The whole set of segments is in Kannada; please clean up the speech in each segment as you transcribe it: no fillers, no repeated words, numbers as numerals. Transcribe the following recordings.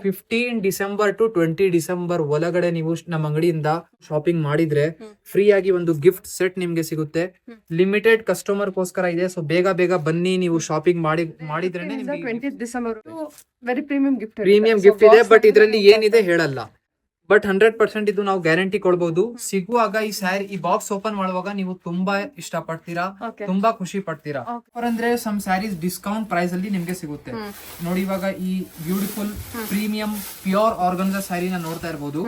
15 ಡಿಸೆಂಬರ್ ಟು 20 ಡಿಸೆಂಬರ್ ಒಳಗಡೆ ನೀವು ನಮ್ಮ ಅಂಗಡಿಯಿಂದ ಶಾಪಿಂಗ್ ಮಾಡಿದ್ರೆ ಫ್ರೀ ಆಗಿ ಒಂದು ಗಿಫ್ಟ್ ಸೆಟ್ ನಿಮ್ಗೆ ಸಿಗುತ್ತೆ. ಲಿಮಿಟೆಡ್ ಕಸ್ಟಮರ್ಗೋಸ್ಕರ ಇದೆ. ಸೊ ಬೇಗ ಬೇಗ ಬನ್ನಿ, ನೀವು ಶಾಪಿಂಗ್ ಮಾಡಿದ್ರೆ 20 ಡಿಸೆಂಬರ್ ವೆರಿ ಪ್ರೀಮಿಯಂ ಗಿಫ್ಟ್ ಇದೆ. ಬಟ್ ಇದರಲ್ಲಿ ಏನಿದೆ ಹೇಳಲ್ಲ. ಬಟ್ 100% ಇದು ನಾವು ಗ್ಯಾರಂಟಿ ಕೊಡ್ಬೋದು. ಸಿಗುವಾಗ ಈ ಸ್ಯಾರಿ, ಈ ಬಾಕ್ಸ್ ಓಪನ್ ಮಾಡುವಾಗ ನೀವು ತುಂಬಾ ಇಷ್ಟ ಪಡ್ತೀರಾ, ತುಂಬಾ ಖುಷಿ ಪಡ್ತೀರಾ. ಅಂದ್ರೆ ಸಮ್ ಸ್ಯಾರೀಸ್ ಡಿಸ್ಕೌಂಟ್ ಪ್ರೈಸ್ ಅಲ್ಲಿ ನಿಮ್ಗೆ ಸಿಗುತ್ತೆ. ನೋಡಿ, ಇವಾಗ ಈ ಬ್ಯೂಟಿಫುಲ್ ಪ್ರೀಮಿಯಂ ಪ್ಯೂರ್ ಆರ್ಗನ್ಜಾ ಸ್ಯಾರಿನ ನೋಡ್ತಾ ಇರ್ಬೋದು.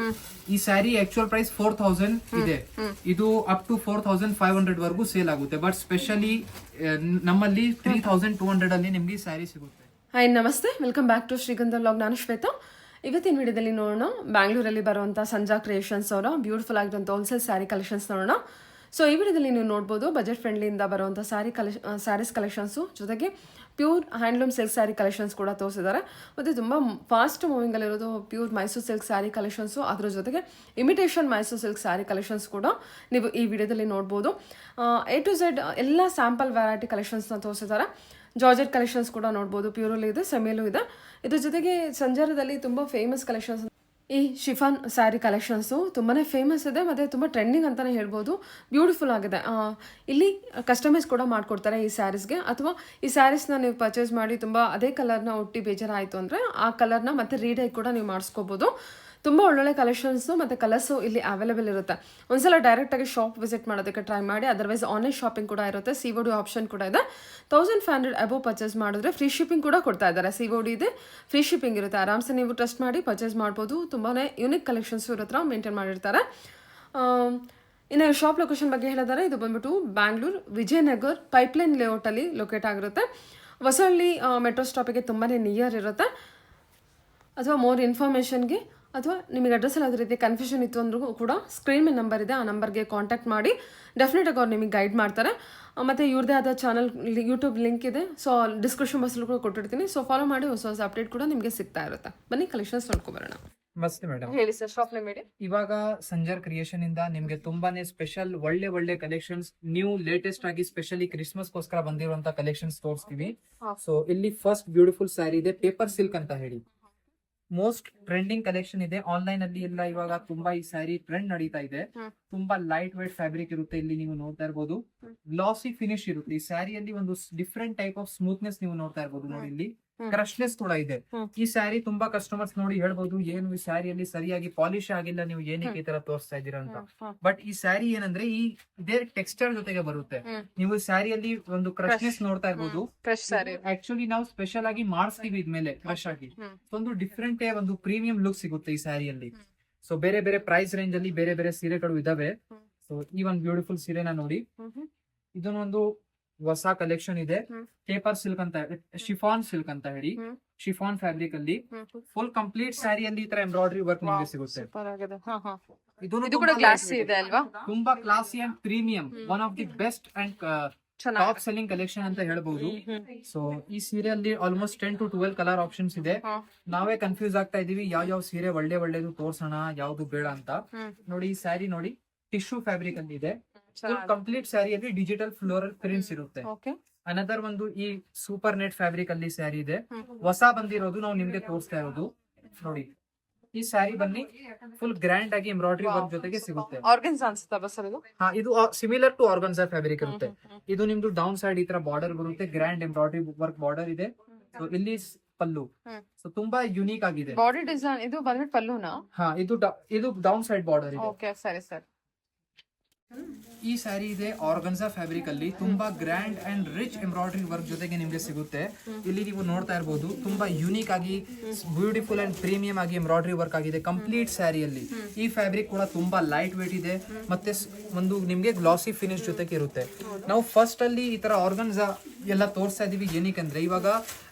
ಈ ಸ್ಯಾರಿ ಆಕ್ಚುಯಲ್ ಪ್ರೈಸ್ 4000 ಇದೆ. ಇದು ಅಪ್ ಟು 4500 ವರೆಗೂ ಸೇಲ್ ಆಗುತ್ತೆ. ಬಟ್ ಸ್ಪೆಷಲಿ ನಮ್ಮಲ್ಲಿ 3200 ಅಲ್ಲಿ ನಿಮ್ಗೆ ಈ ಸ್ಯಾರಿ ಸಿಗುತ್ತೆ. Hi, namaste, welcome back to Shrigandha vlog. ನಾನು ಶ್ವೇತಾ. ಇವತ್ತಿನ ವಿಡಿಯೋದಲ್ಲಿ ನೋಡೋಣ ಬ್ಯಾಂಗ್ಳೂರಲ್ಲಿ ಬರುವಂಥ ಸಂಜಾ ಕ್ರಿಯೇಷನ್ಸ್ ಅವರ ಬ್ಯೂಟಿಫುಲ್ ಆಗಿರುವಂಥ ಹೋಲ್ಸೇಲ್ ಸ್ಯಾರಿ ಕಲೆಕ್ಷನ್ಸ್ ನೋಡೋಣ. ಸೊ ಈ ವಿಡಿಯೋದಲ್ಲಿ ನೀವು ನೋಡ್ಬೋದು ಬಜೆಟ್ ಫ್ರೆಂಡ್ಲಿಯಿಂದ ಬರುವಂಥ ಸ್ಯಾರೀಸ್ ಕಲೆಕ್ಷನ್ಸು, ಜೊತೆಗೆ pure handloom silk sari collections ಕೂಡ ತೋರಿಸಿದ್ದಾರೆ. ಮತ್ತು ತುಂಬ ಫಾಸ್ಟ್ ಮೂವಿಂಗಲ್ಲಿರೋದು pure Mysore silk sari collections, ಅದರ ಜೊತೆಗೆ imitation Mysore silk sari collections ಕೂಡ ನೀವು ಈ ವಿಡಿಯೋದಲ್ಲಿ ನೋಡ್ಬೋದು. A to Z ಎಲ್ಲ ಸ್ಯಾಂಪಲ್ ವೆರೈಟಿ ಕಲೆಕ್ಷನ್ಸ್ನ ತೋರಿಸಿದ್ದಾರೆ. ಜಾರ್ಜೆಟ್ ಕಲೆಕ್ಷನ್ಸ್ ಕೂಡ ನೋಡ್ಬೋದು, ಪ್ಯೂರಲ್ಲೂ ಇದೆ, ಸೆಮಿಯಲ್ಲೂ ಇದೆ. ಇದ್ರ ಜೊತೆಗೆ ಸಂಜಾರದಲ್ಲಿ ತುಂಬ ಫೇಮಸ್ ಕಲೆಕ್ಷನ್ಸ್, ಈ ಶಿಫಾನ್ ಸ್ಯಾರಿ ಕಲೆಕ್ಷನ್ಸು ತುಂಬಾ ಫೇಮಸ್ ಇದೆ ಮತ್ತು ತುಂಬ ಟ್ರೆಂಡಿಂಗ್ ಅಂತಲೇ ಹೇಳ್ಬೋದು. ಬ್ಯೂಟಿಫುಲ್ ಆಗಿದೆ. ಇಲ್ಲಿ ಕಸ್ಟಮೈಸ್ ಕೂಡ ಮಾಡಿಕೊಡ್ತಾರೆ ಈ ಸ್ಯಾರೀಸ್ಗೆ. ಅಥವಾ ಈ ಸ್ಯಾರೀಸ್ನ ನೀವು ಪರ್ಚೇಸ್ ಮಾಡಿ ತುಂಬ ಅದೇ ಕಲರ್ನ ಒಟ್ಟಿ ಬೇಜಾರಾಯಿತು ಅಂದರೆ ಆ ಕಲರ್ನ ಮತ್ತೆ ರೀಡೈ ಕೂಡ ನೀವು ಮಾಡಿಸ್ಕೋಬೋದು. ತುಂಬ ಒಳ್ಳೊಳ್ಳೆ ಕಲೆಕ್ಷನ್ಸು ಮತ್ತು ಕಲರ್ಸು ಇಲ್ಲಿ ಅವೈಲೇಬಲ್ ಇರುತ್ತೆ. ಒಂದ್ಸಲ ಡೈರೆಕ್ಟಾಗಿ ಶಾಪ್ ವಿಸಿಟ್ ಮಾಡೋದಕ್ಕೆ ಟ್ರೈ ಮಾಡಿ. ಅದರ್ವೈಸ್ ಆನ್ಲೈನ್ ಶಾಪಿಂಗ್ ಕೂಡ ಇರುತ್ತೆ. COD ಆಪ್ಷನ್ ಕೂಡ ಇದೆ. 1500 ಅಬೋವ್ ಪರ್ಚೇಸ್ ಮಾಡಿದ್ರೆ ಫ್ರೀ ಶಿಪ್ಪಿಂಗ್ ಕೂಡ ಕೊಡ್ತಾ ಇದ್ದಾರೆ. COD ಇದೆ, ಫ್ರೀ ಶಿಪ್ಪಿಂಗ್ ಇರುತ್ತೆ. ಆರಾಮ್ಸೆ ನೀವು ಟ್ರಸ್ಟ್ ಮಾಡಿ ಪರ್ಚೇಸ್ ಮಾಡ್ಬೋದು. ತುಂಬಾ ಯುನಿಕ್ ಕಲೆಕ್ಷನ್ಸು ಇರೋ ಥರ ಮೇಂಟೈನ್ ಮಾಡಿರ್ತಾರೆ. ಇನ್ನು ಶಾಪ್ ಲೊಕೇಶನ್ ಬಗ್ಗೆ ಹೇಳಿದರೆ, ಇದು ಬಂದ್ಬಿಟ್ಟು ಬ್ಯಾಂಗ್ಳೂರು ವಿಜಯನಗರ್ ಪೈಪ್ಲೈನ್ ಲೇಔಟಲ್ಲಿ ಲೊಕೇಟ್ ಆಗಿರುತ್ತೆ. ಹೊಸಳ್ಳಿ ಮೆಟ್ರೋ ಸ್ಟಾಪಿಗೆ ತುಂಬಾ ನಿಯರ್ ಇರುತ್ತೆ. ಅಥವಾ ಮೋರ್ ಇನ್ಫಾರ್ಮೇಷನ್ಗೆ ಅಥವಾ ನಿಮಗೆ ಅಡ್ರೆಸ್ಸಲ್ಲಿ ಯಾವುದೇ ರೀತಿ ಕನ್ಫ್ಯೂಷನ್ ಇತ್ತು ಅಂದ್ರೂ ಕೂಡ ಸ್ಕ್ರೀನ್ ಮೇಲೆ ನಂಬರ್ ಇದೆ, ಆ ನಂಬರ್ಗೆ ಕಾಂಟ್ಯಾಕ್ಟ್ ಮಾಡಿ. ಡೆಫಿನೆಟಾಗಿ ಅವ್ರು ನಿಮಗೆ ಗೈಡ್ ಮಾಡ್ತಾರೆ. ಮತ್ತು ಇವ್ರದ್ದೇ ಆದ ಚಾನಲ್ ಯೂಟ್ಯೂಬ್ ಲಿಂಕ್ ಇದೆ. ಸೊ ಡಿಸ್ಕ್ರಿಪ್ಷನ್ ಬಾಕ್ಸಲ್ಲಿ ಕೂಡ ಕೊಟ್ಟಿರ್ತೀನಿ. ಸೊ ಫಾಲೋ ಮಾಡಿ, ಹೊಸ ಹೊಸ ಅಪ್ಡೇಟ್ ಕೂಡ ನಿಮಗೆ ಸಿಗ್ತಾ ಇರುತ್ತೆ. ಬನ್ನಿ ಕಲೆಕ್ಷನ್ಸ್ ನೋಡ್ಕೊಬರೋಣ. ಮಸ್ತ್ ಮೇಡಮ್, ಹೇಳಿ ಸರ್, ಶಾಪ್ ನೇಮ್ ಹೇಳಿ. ಇವಾಗ ಸಂಜಾರ್ ಕ್ರಿಯೇಷನ್ ಇಂದ ನಿಮ್ಗೆ ತುಂಬಾನೇ ಸ್ಪೆಷಲ್ ಒಳ್ಳೆ ಕಲೆಕ್ಷನ್ಸ್, ನ್ಯೂ ಲೇಟೆಸ್ಟ್ ಆಗಿ ಸ್ಪೆಷಲಿ ಕ್ರಿಸ್ಮಸ್ ಗೋಸ್ಕರ ಬಂದಿರುವಂತ ಕಲೆಕ್ಷನ್ಸ್ ತೋರಿಸ್ತೀವಿ. ಸೊ ಇಲ್ಲಿ ಫಸ್ಟ್ ಬ್ಯೂಟಿಫುಲ್ ಸ್ಯಾರಿ ಇದೆ, ಪೇಪರ್ ಸಿಲ್ಕ್ ಅಂತ ಹೇಳಿ. ಮೋಸ್ಟ್ ಟ್ರೆಂಡಿಂಗ್ ಕಲೆಕ್ಷನ್ ಇದೆ ಆನ್ಲೈನ್ ಅಲ್ಲಿ ಎಲ್ಲ. ಇವಾಗ ತುಂಬಾ ಈ ಸ್ಯಾರಿ ಟ್ರೆಂಡ್ ನಡೀತಾ ಇದೆ. ತುಂಬಾ ಲೈಟ್ ವೇಟ್ ಫ್ಯಾಬ್ರಿಕ್ ಇರುತ್ತೆ. ಇಲ್ಲಿ ನೀವು ನೋಡ್ತಾ ಇರ್ಬೋದು, ಗ್ಲಾಸಿ ಫಿನಿಶ್ ಇರುತ್ತೆ. ಈ ಸ್ಯಾರಿಯಲ್ಲಿ ಒಂದು ಡಿಫ್ರೆಂಟ್ ಟೈಪ್ ಆಫ್ ಸ್ಮೂತ್ನೆಸ್ ನೀವು ನೋಡ್ತಾ ಇರ್ಬೋದು. ನೋಡಿ, ಇಲ್ಲಿ ಕ್ರಶ್ನೆಸ್ ಕೂಡ ಇದೆ. ಈ ಸ್ಯಾರಿ ತುಂಬಾ ಕಸ್ಟಮರ್ಸ್ ನೋಡಿ ಹೇಳ್ಬೋದು, ಏನು ಈ ಸ್ಯಾರಿಯಲ್ಲಿ ಸರಿಯಾಗಿ ಪಾಲಿಶ್ ಆಗಿಲ್ಲ, ನೀವು ಏನಕ್ಕೆ ಈ ತರ ತೋರಿಸ್ತಾ ಇದ್ದೀರಾ ಅಂತ. ಬಟ್ ಈ ಸ್ಯಾರಿ ಏನಂದ್ರೆ ಇದೇ ಟೆಕ್ಸ್ಚರ್ ಜೊತೆಗೆ ಬರುತ್ತೆ. ನೀವು ಸ್ಯಾರಿಯಲ್ಲಿ ಒಂದು ಕ್ರಶ್ನೆಸ್ ನೋಡ್ತಾ ಇರ್ಬೋದು. ಆಕ್ಚುಲಿ ನಾವು ಸ್ಪೆಷಲ್ ಆಗಿ ಮಾಡಿಸ್ತೀವಿ ಇದ್ಮೇಲೆ ಕ್ರಶ್ ಆಗಿ. ಒಂದು ಡಿಫ್ರೆಂಟ್ ಒಂದು ಪ್ರೀಮಿಯಂ ಲುಕ್ ಸಿಗುತ್ತೆ ಈ ಸ್ಯಾರಿಯಲ್ಲಿ. ಸೊ ಬೇರೆ ಬೇರೆ ಪ್ರೈಸ್ ರೇಂಜ್ ಅಲ್ಲಿ ಬೇರೆ ಬೇರೆ ಸೀರೆಗಳು ಇದಾವೆ. ಸೊ ಈ ಒಂದು ಬ್ಯೂಟಿಫುಲ್ ಸೀರೆನ ನೋಡಿ, ಇದನ್ನೊಂದು ಹೊಸ ಕಲೆಕ್ಷನ್ ಇದೆ. ಪೇಪರ್ ಸಿಲ್ಕ್ ಅಂತ, ಶಿಫಾನ್ ಸಿಲ್ಕ್ ಅಂತ ಹೇಳಿ, ಶಿಫಾನ್ ಫ್ಯಾಬ್ರಿಕ್ ಅಲ್ಲಿ ಫುಲ್ ಕಂಪ್ಲೀಟ್ ಸ್ಯಾರಿಯಲ್ಲಿ ಈ ತರ ಎಂಬ್ರಾಯ್ಡರಿ ವರ್ಕ್ ನಿಮಗೆ ಸಿಗುತ್ತೆ. ತುಂಬಾ classy and premium, one of the best and top selling collection ಅಂತ ಹೇಳ್ಬಹುದು. ಸೊ ಈ ಸೀರೆಯಲ್ಲಿ ಆಲ್ಮೋಸ್ಟ್ 10 to 12 ಕಲರ್ ಆಪ್ಷನ್ಸ್ ಇದೆ. ನಾವೇ ಕನ್ಫ್ಯೂಸ್ ಆಗ್ತಾ ಇದೀವಿ ಯಾವ ಸೀರೆ ಒಳ್ಳೇದು ತೋರ್ಸೋಣ, ಯಾವ್ದು ಬೇಡ ಅಂತ. ನೋಡಿ, ಈ ಸ್ಯಾರಿ ನೋಡಿ, ಟಿಶ್ಯೂ ಫ್ಯಾಬ್ರಿಕ್ ಅಲ್ಲಿ ಇದೆ. ಕಂಪ್ಲೀಟ್ ಸ್ಯಾರಿಯಲ್ಲಿ ಡಿಜಿಟಲ್ ಫ್ಲೋರಲ್ ಪ್ರಿಂಟ್ಸ್ ಇರುತ್ತೆ. ಅನದರ್ ಒಂದು ಈ ಸೂಪರ್ ನೆಟ್ ಫ್ಯಾಬ್ರಿಕ್ ಅಲ್ಲಿ ಸ್ಯಾರಿ ಇದೆ. ಹೊಸ ಬಂದಿರೋದು ನಾವು ನಿಮ್ಗೆ ತೋರಿಸ್ತಾ ಇರೋದು. ನೋಡಿ, ಈ ಸ್ಯಾರಿ ಬನ್ನಿ ಫುಲ್ ಗ್ರ್ಯಾಂಡ್ ಆಗಿ ಎಂಬ್ರಾಯ್ಡರಿ ವರ್ಕ್ ಜೊತೆಗೆ ಸಿಗುತ್ತೆ. ಇದು ಸಿಮಿಲರ್ ಟು ಆರ್ಗನ್ಸಾ ಫ್ಯಾಬ್ರಿಕ್ ಇರುತ್ತೆ. ಇದು ನಿಮ್ದು ಡೌನ್ ಸೈಡ್ ಈ ತರ ಬಾರ್ಡರ್ ಬರುತ್ತೆ, ಗ್ರ್ಯಾಂಡ್ ಎಂಬ್ರಾಯ್ಡರಿ ವರ್ಕ್ ಬಾರ್ಡರ್ ಇದೆ. ಸೊ ಇಲ್ಲಿ ಪಲ್ಲು, ಸೊ ತುಂಬಾ ಯುನೀಕ್ ಆಗಿದೆ. ಬಾಡಿ ಡಿಸೈನ್ ಇದು ಬಂದ್ಬಿಟ್ಟು ಪಲ್ಲುನಾ? ಇದು ಡೌನ್ ಸೈಡ್ ಬಾರ್ಡರ್ ಇದೆ. ಓಕೆ, ಸರಿ ಸರ್. ಈ ಸ್ಯಾರಿ ಇದೆ ಆರ್ಗನ್ಸಾ ಫ್ಯಾಬ್ರಿಕ್ ಅಲ್ಲಿ. ತುಂಬಾ grand and rich embroidery work ಜೊತೆಗೆ ನಿಮ್ಗೆ ಸಿಗುತ್ತೆ. ಇಲ್ಲಿ ನೀವು ನೋಡ್ತಾ ಇರಬಹುದು, ತುಂಬಾ ಯುನೀಕ್ ಆಗಿ ಬ್ಯೂಟಿಫುಲ್ ಅಂಡ್ ಪ್ರೀಮಿಯಂ ಆಗಿ ಎಂಬ್ರಾಯ್ಡರಿ ವರ್ಕ್ ಆಗಿದೆ ಕಂಪ್ಲೀಟ್ ಸ್ಯಾರಿಯಲ್ಲಿ. ಈ ಫ್ಯಾಬ್ರಿಕ್ ಕೂಡ ತುಂಬಾ ಲೈಟ್ ವೇಟ್ ಇದೆ, ಮತ್ತೆ ಒಂದು ನಿಮ್ಗೆ ಗ್ಲಾಸಿ ಫಿನಿಶ್ ಜೊತೆಗೆ ಇರುತ್ತೆ. ನಾವು ಫಸ್ಟ್ ಅಲ್ಲಿ ಈ ತರ ಆರ್ಗನ್ಸಾ ಎಲ್ಲ ತೋರಿಸ್ತಾ ಇದೀವಿ ಏನಕ್ಕಂದ್ರೆ ಇವಾಗ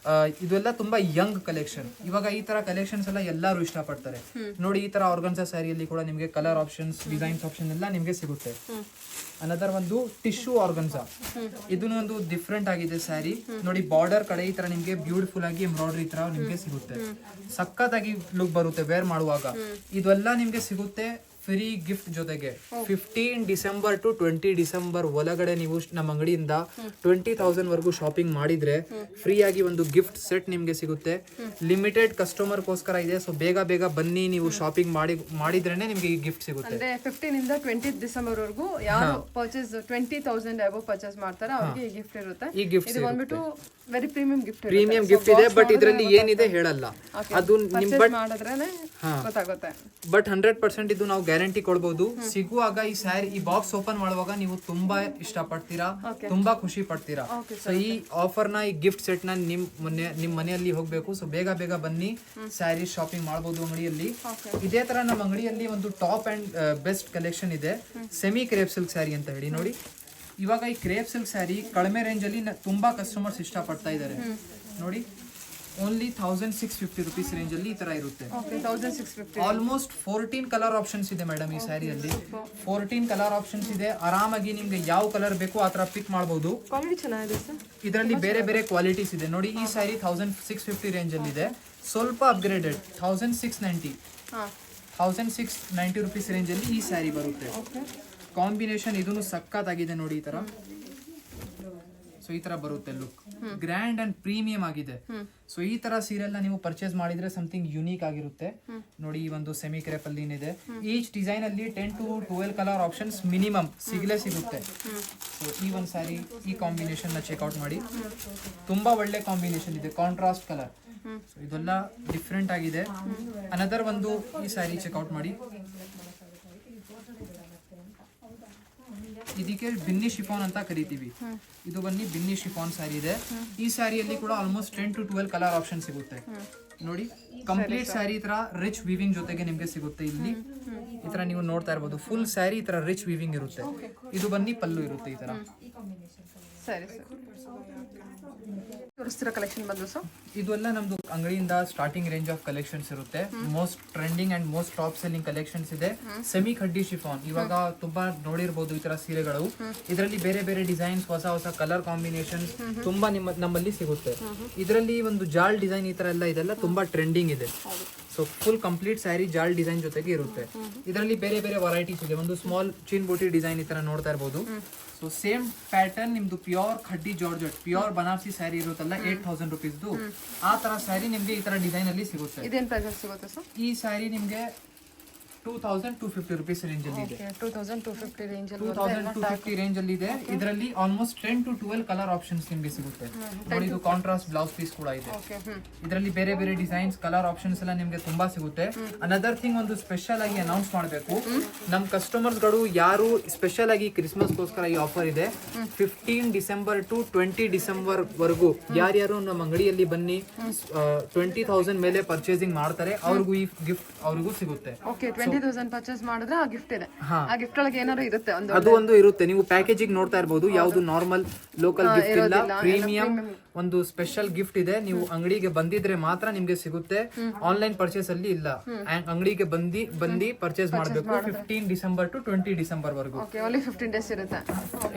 ಇದೆಲ್ಲ ತುಂಬಾ ಯಂಗ್ ಕಲೆಕ್ಷನ್. ಇವಾಗ ಈ ತರ ಕಲೆಕ್ಷನ್ಸ್ ಎಲ್ಲ ಎಲ್ಲರೂ ಇಷ್ಟಪಡ್ತಾರೆ. ನೋಡಿ, ಈ ತರ ಆರ್ಗನ್ಸಾ ಸ್ಯಾರಿಯಲ್ಲಿ ಕೂಡ ನಿಮ್ಗೆ ಕಲರ್ ಆಪ್ಷನ್ಸ್, ಡಿಸೈನ್ಸ್ ಆಪ್ಷನ್ ಎಲ್ಲ ನಿಮ್ಗೆ ಸಿಗುತ್ತೆ. ಅನದರ್ ಒಂದು ಟಿಶ್ಯೂ ಆರ್ಗನ್ಸಾ, ಇದನ್ನು ಒಂದು ಡಿಫ್ರೆಂಟ್ ಆಗಿದೆ ಸ್ಯಾರಿ. ನೋಡಿ, ಬಾರ್ಡರ್ ಕಡೆ ಈ ತರ ನಿಮ್ಗೆ ಬ್ಯೂಟಿಫುಲ್ ಆಗಿ ಎಂಬ್ರಾಯ್ಡರಿ ತರ ನಿಮ್ಗೆ ಸಿಗುತ್ತೆ. ಸಖತ್ತಾಗಿ ಲುಕ್ ಬರುತ್ತೆ ವೇರ್ ಮಾಡುವಾಗ. ಇದೆಲ್ಲ ನಿಮ್ಗೆ ಸಿಗುತ್ತೆ ಫ್ರೀ ಗಿಫ್ಟ್ ಜೊತೆಗೆ 15 ಡಿಸೆಂಬರ್ ಟು 20 ಡಿಸೆಂಬರ್ ಒಳಗಡೆ ನೀವು ನಮ್ಮ ಅಂಗಡಿಯಿಂದ 20,000 ವರ್ಗೂ ಶಾಪಿಂಗ್ ಮಾಡಿದ್ರೆ ಫ್ರೀ ಆಗಿ ಒಂದು ಗಿಫ್ಟ್ ಸೆಟ್ ನಿಮ್ಗೆ ಸಿಗುತ್ತೆ. ಲಿಮಿಟೆಡ್ ಕಸ್ಟಮರ್ ಗೋಸ್ಕರ ಇದೆ. ಸೊ ಬೇಗ ಬೇಗ ಬನ್ನಿ, ನೀವು ಶಾಪಿಂಗ್ ಮಾಡಿದ್ರೇನೆ ನಿಮ್ಗೆ ಈ ಗಿಫ್ಟ್ ಸಿಗುತ್ತೆ. ಅಂದ್ರೆ 15 ಇಂದ 20 ಡಿಸೆಂಬರ್ ವರೆಗೂ ಯಾರು ಪರ್ಚೇಸ್ 20,000 ಅಬೌವ್ ಪರ್ಚೇಸ್ ಮಾಡ್ತಾರೆ ಅವ್ರಿಗೆ ಈ ಗಿಫ್ಟ್ ಇರುತ್ತೆ. ಈ ಗಿಫ್ಟ್ ಇದು ಬಂದ್ಬಿಟ್ಟು very premium gift premium gift ಇದೆ. ಬಟ್ ಇದರಲ್ಲಿ ಏನಿದೆ ಹೇಳಲ್ಲ, ಅದು ನಿಮ್ ಬಟ್ ಮಾಡಿದ್ರೇನೆ ಗೊತ್ತಾಗುತ್ತೆ. ಬಟ್ 100% ಇದು ನಾವು ಗ್ಯಾರಂಟಿ ಕೊಡ್ಬೋದು. ಸಿಗುವಾಗ ಈ ಸ್ಯಾರಿ, ಈ ಬಾಕ್ಸ್ ಓಪನ್ ಮಾಡುವಾಗ ನೀವು ತುಂಬಾ ಇಷ್ಟ ಪಡ್ತೀರಾ, ತುಂಬಾ ಖುಷಿ ಪಡ್ತೀರಾ. ಸೊ ಈ ಆಫರ್ ನ, ಈ ಗಿಫ್ಟ್ ಸೆಟ್ ನ ನಿಮ್ ಮನೆಯಲ್ಲಿ ಹೋಗ್ಬೇಕು. ಸೊ ಬೇಗ ಬೇಗ ಬನ್ನಿ, ಸ್ಯಾರಿ ಶಾಪಿಂಗ್ ಮಾಡಬಹುದು ಅಂಗಡಿಯಲ್ಲಿ. ಇದೇ ತರ ನಮ್ಮ ಅಂಗಡಿಯಲ್ಲಿ ಒಂದು ಟಾಪ್ ಅಂಡ್ ಬೆಸ್ಟ್ ಕಲೆಕ್ಷನ್ ಇದೆ, ಸೆಮಿ ಕ್ರೇಪ್ ಸಿಲ್ಕ್ ಸ್ಯಾರಿ ಅಂತ ಹೇಳಿ. ನೋಡಿ, ಇವಾಗ ಈ ಕ್ರೇಪ್ ಸಿಲ್ಕ್ ಸ್ಯಾರಿ ಕಡಿಮೆ ರೇಂಜ್ ಅಲ್ಲಿ ತುಂಬಾ ಕಸ್ಟಮರ್ಸ್ ಇಷ್ಟ ಪಡ್ತಾ ಇದ್ದಾರೆ. ನೋಡಿ, ಓನ್ಲಿ 1650 ರುಪೀಸ್ ರೇಂಜ್ ಅಲ್ಲಿ ಈ ತರ ಇರುತ್ತೆ. ಆಲ್ಮೋಸ್ಟ್ 14 ಕಲರ್ ಆಪ್ಷನ್ಸ್ ಇದೆ ಮೇಡಮ್ ಈ ಸ್ಯಾರಿಯಲ್ಲಿ. 14 ಕಲರ್ ಆಪ್ಷನ್ಸ್ ಇದೆ. ಆರಾಮಾಗಿ ನಿಮ್ಗೆ ಯಾವ ಕಲರ್ ಬೇಕು ಆ ತರ ಪಿಕ್ ಮಾಡಬಹುದು. ಕ್ವಾಲಿಟಿ ಚೆನ್ನಾಗಿದೆ ಸರ್. ಇದರಲ್ಲಿ ಬೇರೆ ಬೇರೆ ಕ್ವಾಲಿಟೀಸ್ ಇದೆ. ನೋಡಿ, ಈ ಸ್ಯಾರಿ 1650 ರೇಂಜ್ ಅಲ್ಲಿ ಇದೆ. ಸ್ವಲ್ಪ ಅಪ್ಗ್ರೇಡೆಡ್ 1690 ರುಪೀಸ್ ರೇಂಜ್ ಅಲ್ಲಿ ಈ ಸ್ಯಾರಿ ಬರುತ್ತೆ. ಕಾಂಬಿನೇಷನ್ ಇದನ್ನು ಸಕ್ಕತ್ತಾಗಿದೆ ನೋಡಿ, ಈ ತರ. ಸೊ ಈ ತರ ಬರುತ್ತೆ ಲುಕ್, ಗ್ರ್ಯಾಂಡ್ ಅಂಡ್ ಪ್ರೀಮಿಯಂ ಆಗಿದೆ. ಸೊ ಈ ತರ ಸೀರೆಲ್ ನೀವು ಪರ್ಚೇಸ್ ಮಾಡಿದ್ರೆ ಸಮಥಿಂಗ್ ಯುನೀಕ್ ಆಗಿರುತ್ತೆ. ನೋಡಿ, ಈ ಒಂದು ಸೆಮಿ ಕ್ರೇಪ್ ಅಲ್ಲಿ ಏನಿದೆ, ಈಚ್ ಡಿಸೈನ್ ಅಲ್ಲಿ 10 to 12 ಕಲರ್ ಆಪ್ಷನ್ಸ್ ಮಿನಿಮಮ್ ಸಿಗುತ್ತೆ. ಸೊ ಈ ಒಂದು ಸ್ಯಾರಿ, ಈ ಕಾಂಬಿನೇಷನ್ ನ ಚೆಕ್ಔಟ್ ಮಾಡಿ. ತುಂಬಾ ಒಳ್ಳೆ ಕಾಂಬಿನೇಷನ್ ಇದೆ, ಕಾಂಟ್ರಾಸ್ಟ್ ಕಲರ್. ಸೊ ಇದೆಲ್ಲ ಡಿಫ್ರೆಂಟ್ ಆಗಿದೆ. ಅನದರ್ ಒಂದು ಈ ಸ್ಯಾರಿ ಚೆಕ್ಔಟ್ ಮಾಡಿ. ಇದಕ್ಕೆ ಬಿನ್ನಿ ಶಿಫಾನ್ ಅಂತ ಕರಿತೀವಿ. ಇದು ಬನ್ನಿ ಬಿನ್ನಿ ಶಿಫಾನ್ ಸ್ಯಾರಿ ಇದೆ. ಈ ಸ್ಯಾರಿಯಲ್ಲಿ ಕೂಡ ಆಲ್ಮೋಸ್ಟ್ 10 to 12 ಕಲರ್ ಆಪ್ಷನ್ ಸಿಗುತ್ತೆ. ನೋಡಿ, ಕಂಪ್ಲೀಟ್ ಸ್ಯಾರಿ ಈ ತರ ರಿಚ್ ವೀವಿಂಗ್ ಜೊತೆಗೆ ನಿಮ್ಗೆ ಸಿಗುತ್ತೆ. ಇಲ್ಲಿ ಈ ತರ ನೀವು ನೋಡ್ತಾ ಇರಬಹುದು, ಫುಲ್ ಸ್ಯಾರಿ ಈ ತರ ರಿಚ್ ವೀವಿಂಗ್ ಇರುತ್ತೆ. ಇದು ಬನ್ನಿ ಪಲ್ಲು ಇರುತ್ತೆ ಈ ತರ. ಸರಿ ಸರ್, ತೋರಿಸ್ತಿರೋ ಕಲೆಕ್ಷನ್ ಬಂದು ಸರ್. ಇದೆಲ್ಲ ನಮ್ದು ಅಂಗಡಿಯಿಂದ ಸ್ಟಾರ್ಟಿಂಗ್ ರೇಂಜ್ ಆಫ್ ಕಲೆಕ್ಷನ್ಸ್ ಇರುತ್ತೆ. Most trending and most top selling collections ಇದೆ. ಸೆಮಿ ಖಡ್ಡಿ ಶಿಫಾನ್ ಇವಾಗ ತುಂಬಾ ನೋಡಿರ್ಬೋದು ಈ ತರ ಸೀರೆಗಳು. ಇದರಲ್ಲಿ ಬೇರೆ ಬೇರೆ ಡಿಸೈನ್ಸ್, ಹೊಸ ಹೊಸ ಕಲರ್ ಕಾಂಬಿನೇಷನ್ ತುಂಬಾ ನಮ್ಮಲ್ಲಿ ಸಿಗುತ್ತೆ. ಇದರಲ್ಲಿ ಒಂದು ಜಾಲ್ ಡಿಸೈನ್ ಈ ತರ ಎಲ್ಲ ಇದೆಲ್ಲ ತುಂಬಾ ಟ್ರೆಂಡಿಂಗ್ ಇದೆ. ಸೊ ಫುಲ್ ಕಂಪ್ಲೀಟ್ ಸ್ಯಾರಿ ಜಾಲ್ ಡಿಸೈನ್ ಜೊತೆಗೆ ಇರುತ್ತೆ. ಇದರಲ್ಲಿ ಬೇರೆ ಬೇರೆ ವೆರೈಟೀಸ್ ಇದೆ. ಒಂದು ಸ್ಮಾಲ್ ಚಿನ್ ಬೂಟಿ ಡಿಸೈನ್ ಈ ತರ ನೋಡ್ತಾ ಇರಬಹುದು. ಸೊ ಸೇಮ್ ಪ್ಯಾಟರ್ನ್ ನಿಮ್ದು pure khaddi georgette, pure Banarasi sari ಇರುತ್ತಲ್ಲ 8000 ರುಪೀಸ್ದು, ಆ ತರ ಸ್ಯಾರಿ ನಿಮ್ಗೆ ಈ ತರ ಡಿಸೈನ್ ಅಲ್ಲಿ ಸಿಗುತ್ತೆ. ಇದೇನ್ ಪ್ರೈಸ್ ಸಿಗುತ್ತೆ ಸರ್? ಈ ಸ್ಯಾರಿ ನಿಮ್ಗೆ 2250 ರುಪೀಸ್ ರೇಂಜ್ ಅಲ್ಲಿ ಇದೆ. 2250 ರೇಂಜ್ ಅಲ್ಲಿ 2250 ರೇಂಜ್ ಅಲ್ಲಿ ಇದೆ. ಇದರಲ್ಲಿ ಆಲ್ಮೋಸ್ಟ್ 10 to 12 ಕಲರ್ ಆಪ್ಷನ್ಸ್ ನಿಮ್ಗೆ ಸಿಗುತ್ತೆ. ನೋಡಿ, ಇದು ಕಾಂಟ್ರಾಸ್ಟ್ ಬ್ಲೌಸ್ ಪೀಸ್ ಕೂಡ ಇದೆ. ಇದರಲ್ಲಿ ಬೇರೆ ಬೇರೆ ಡಿಸೈನ್ಸ್, ಕಲರ್ ಆಪ್ಷನ್ಸ್ ಎಲ್ಲ ನಿಮ್ಗೆ ತುಂಬಾ ಸಿಗುತ್ತೆ. ಅನದರ್ ಥಿಂಗ್, ಒಂದು ಸ್ಪೆಷಲ್ ಆಗಿ ಅನೌನ್ಸ್ ಮಾಡಬೇಕು. ನಮ್ ಕಸ್ಟಮರ್ಸ್ ಗಳು ಯಾರು ಸ್ಪೆಷಲ್ ಆಗಿ ಕ್ರಿಸ್ಮಸ್ ಗೋಸ್ಕರ ಈ ಆಫರ್ ಇದೆ. 15 ಡಿಸೆಂಬರ್ ಟು 20 ಡಿಸೆಂಬರ್ ವರೆಗೂ ಯಾರ್ಯಾರು ನಮ್ಮ ಅಂಗಡಿಯಲ್ಲಿ ಬನ್ನಿ 20,000 ಮೇಲೆ ಪರ್ಚೇಸಿಂಗ್ ಮಾಡ್ತಾರೆ, ಅವ್ರಿಗೂ ಈ ಗಿಫ್ಟ್ ಅವ್ರಿಗೂ ಸಿಗುತ್ತೆ. 20,000 ಪರ್ಚೇಸ್ ಮಾಡಿದ್ರೆ ಆ ಗಿಫ್ಟ್ ಇದೆ. ಆ ಗಿಫ್ಟ್ ಒಳಗೆ ಏನಾದ್ರು ಇರುತ್ತೆ, ಅದು ಒಂದು ಇರುತ್ತೆ. ನೀವು ಪ್ಯಾಕೇಜಿಂಗ್ ನೋಡ್ತಾ ಇರಬಹುದು, ಯಾವುದು ನಾರ್ಮಲ್ ಲೋಕಲ್ ಗಿಫ್ಟ್ ಇಲ್ಲ, ಪ್ರೀಮಿಯಂ ಒಂದು ಸ್ಪೆಷಲ್ ಗಿಫ್ಟ್ ಇದೆ. ನೀವು ಅಂಗಡಿಗೆ ಬಂದಿದ್ರೆ ಮಾತ್ರ ನಿಮ್ಗೆ ಸಿಗುತ್ತೆ. ಆನ್ಲೈನ್ ಪರ್ಚೇಸ್ ಅಲ್ಲಿ ಇಲ್ಲ. ಅಂಗಡಿಗೆ ಬಂದು ಪರ್ಚೇಸ್ ಮಾಡಬೇಕು 15 ಡಿಸೆಂಬರ್ ಟು 20 ಡಿಸೆಂಬರ್ ವರೆಗೂ. ಓನ್ಲಿ 15 ಡೇಸ್ ಇರುತ್ತೆ.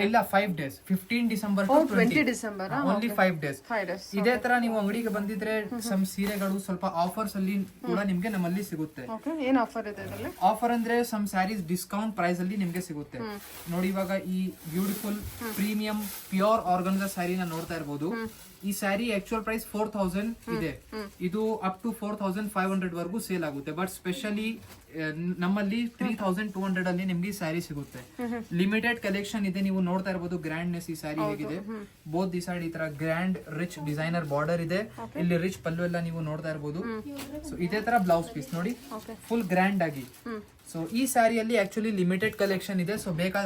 ಇಲ್ಲ, 5 days. 15 December to 20 December only 5 days. ಇದೇ ತರ ನೀವು ಅಂಗಡಿಗೆ ಬಂದಿದ್ರೆ ಸಮ್ ಸೀರೆಗಳು ಸ್ವಲ್ಪ ಆಫರ್ಸ್ ಅಲ್ಲಿ ಕೂಡ ನಿಮ್ಗೆ ನಮ್ಮಲ್ಲಿ ಸಿಗುತ್ತೆ. ಏನ್ ಆಫರ್ ಇದೆ ಇದರಲ್ಲಿ? ಆಫರ್ ಅಂದ್ರೆ ಸಮ್ ಸ್ಯಾರೀಸ್ ಡಿಸ್ಕೌಂಟ್ ಪ್ರೈಸ್ ಅಲ್ಲಿ ನಿಮ್ಗೆ ಸಿಗುತ್ತೆ. ನೋಡಿ, ಇವಾಗ ಈ ಬ್ಯೂಟಿಫುಲ್ ಪ್ರೀಮಿಯಂ ಪ್ಯೂರ್ ಆರ್ಗನ್ಜಾ ಸ್ಯಾರಿನ ನೋಡ್ತಾ ಇರಬಹುದು. ಈ ಸ್ಯಾರಿ ಆಕ್ಚುಯಲ್ ಪ್ರೈಸ್ 4000 ಇದೆ. ಇದು ಅಪ್ ಟು 4500 ವರೆಗೂ ಸೇಲ್ ಆಗುತ್ತೆ. ಬಟ್ ಸ್ಪೆಷಲಿ ನಮ್ಮಲ್ಲಿ 3200 ಅಲ್ಲಿ ನಿಮ್ಗೆ ಈ ಸ್ಯಾರಿ ಸಿಗುತ್ತೆ. ಲಿಮಿಟೆಡ್ ಕಲೆಕ್ಷನ್ ಇದೆ. ನೀವು ನೋಡ್ತಾ ಇರಬಹುದು ಗ್ರ್ಯಾಂಡ್ನೆಸ್ ಈ ಸ್ಯಾರಿ ಹೇಗಿದೆ. ಬೋತ್ ದಿ ಸೈಡ್ ಈ ತರ ಗ್ರ್ಯಾಂಡ್ ರಿಚ್ ಡಿಸೈನರ್ ಬಾರ್ಡರ್ ಇದೆ. ಇಲ್ಲಿ ರಿಚ್ ಪಲ್ಲು ಎಲ್ಲ ನೀವು ನೋಡ್ತಾ ಇರಬಹುದು. ಸೊ ಇದೇ ತರ ಬ್ಲೌಸ್ ಪೀಸ್ ನೋಡಿ, ಫುಲ್ ಗ್ರ್ಯಾಂಡ್ ಆಗಿ. ಸೊ ಈ ಸ್ಯಾರಿಯಲ್ಲಿ ಆಕ್ಚುಲಿ ಲಿಮಿಟೆಡ್ ಕಲೆಕ್ಷನ್ ಇದೆ. ಸೊ ಬೇಗ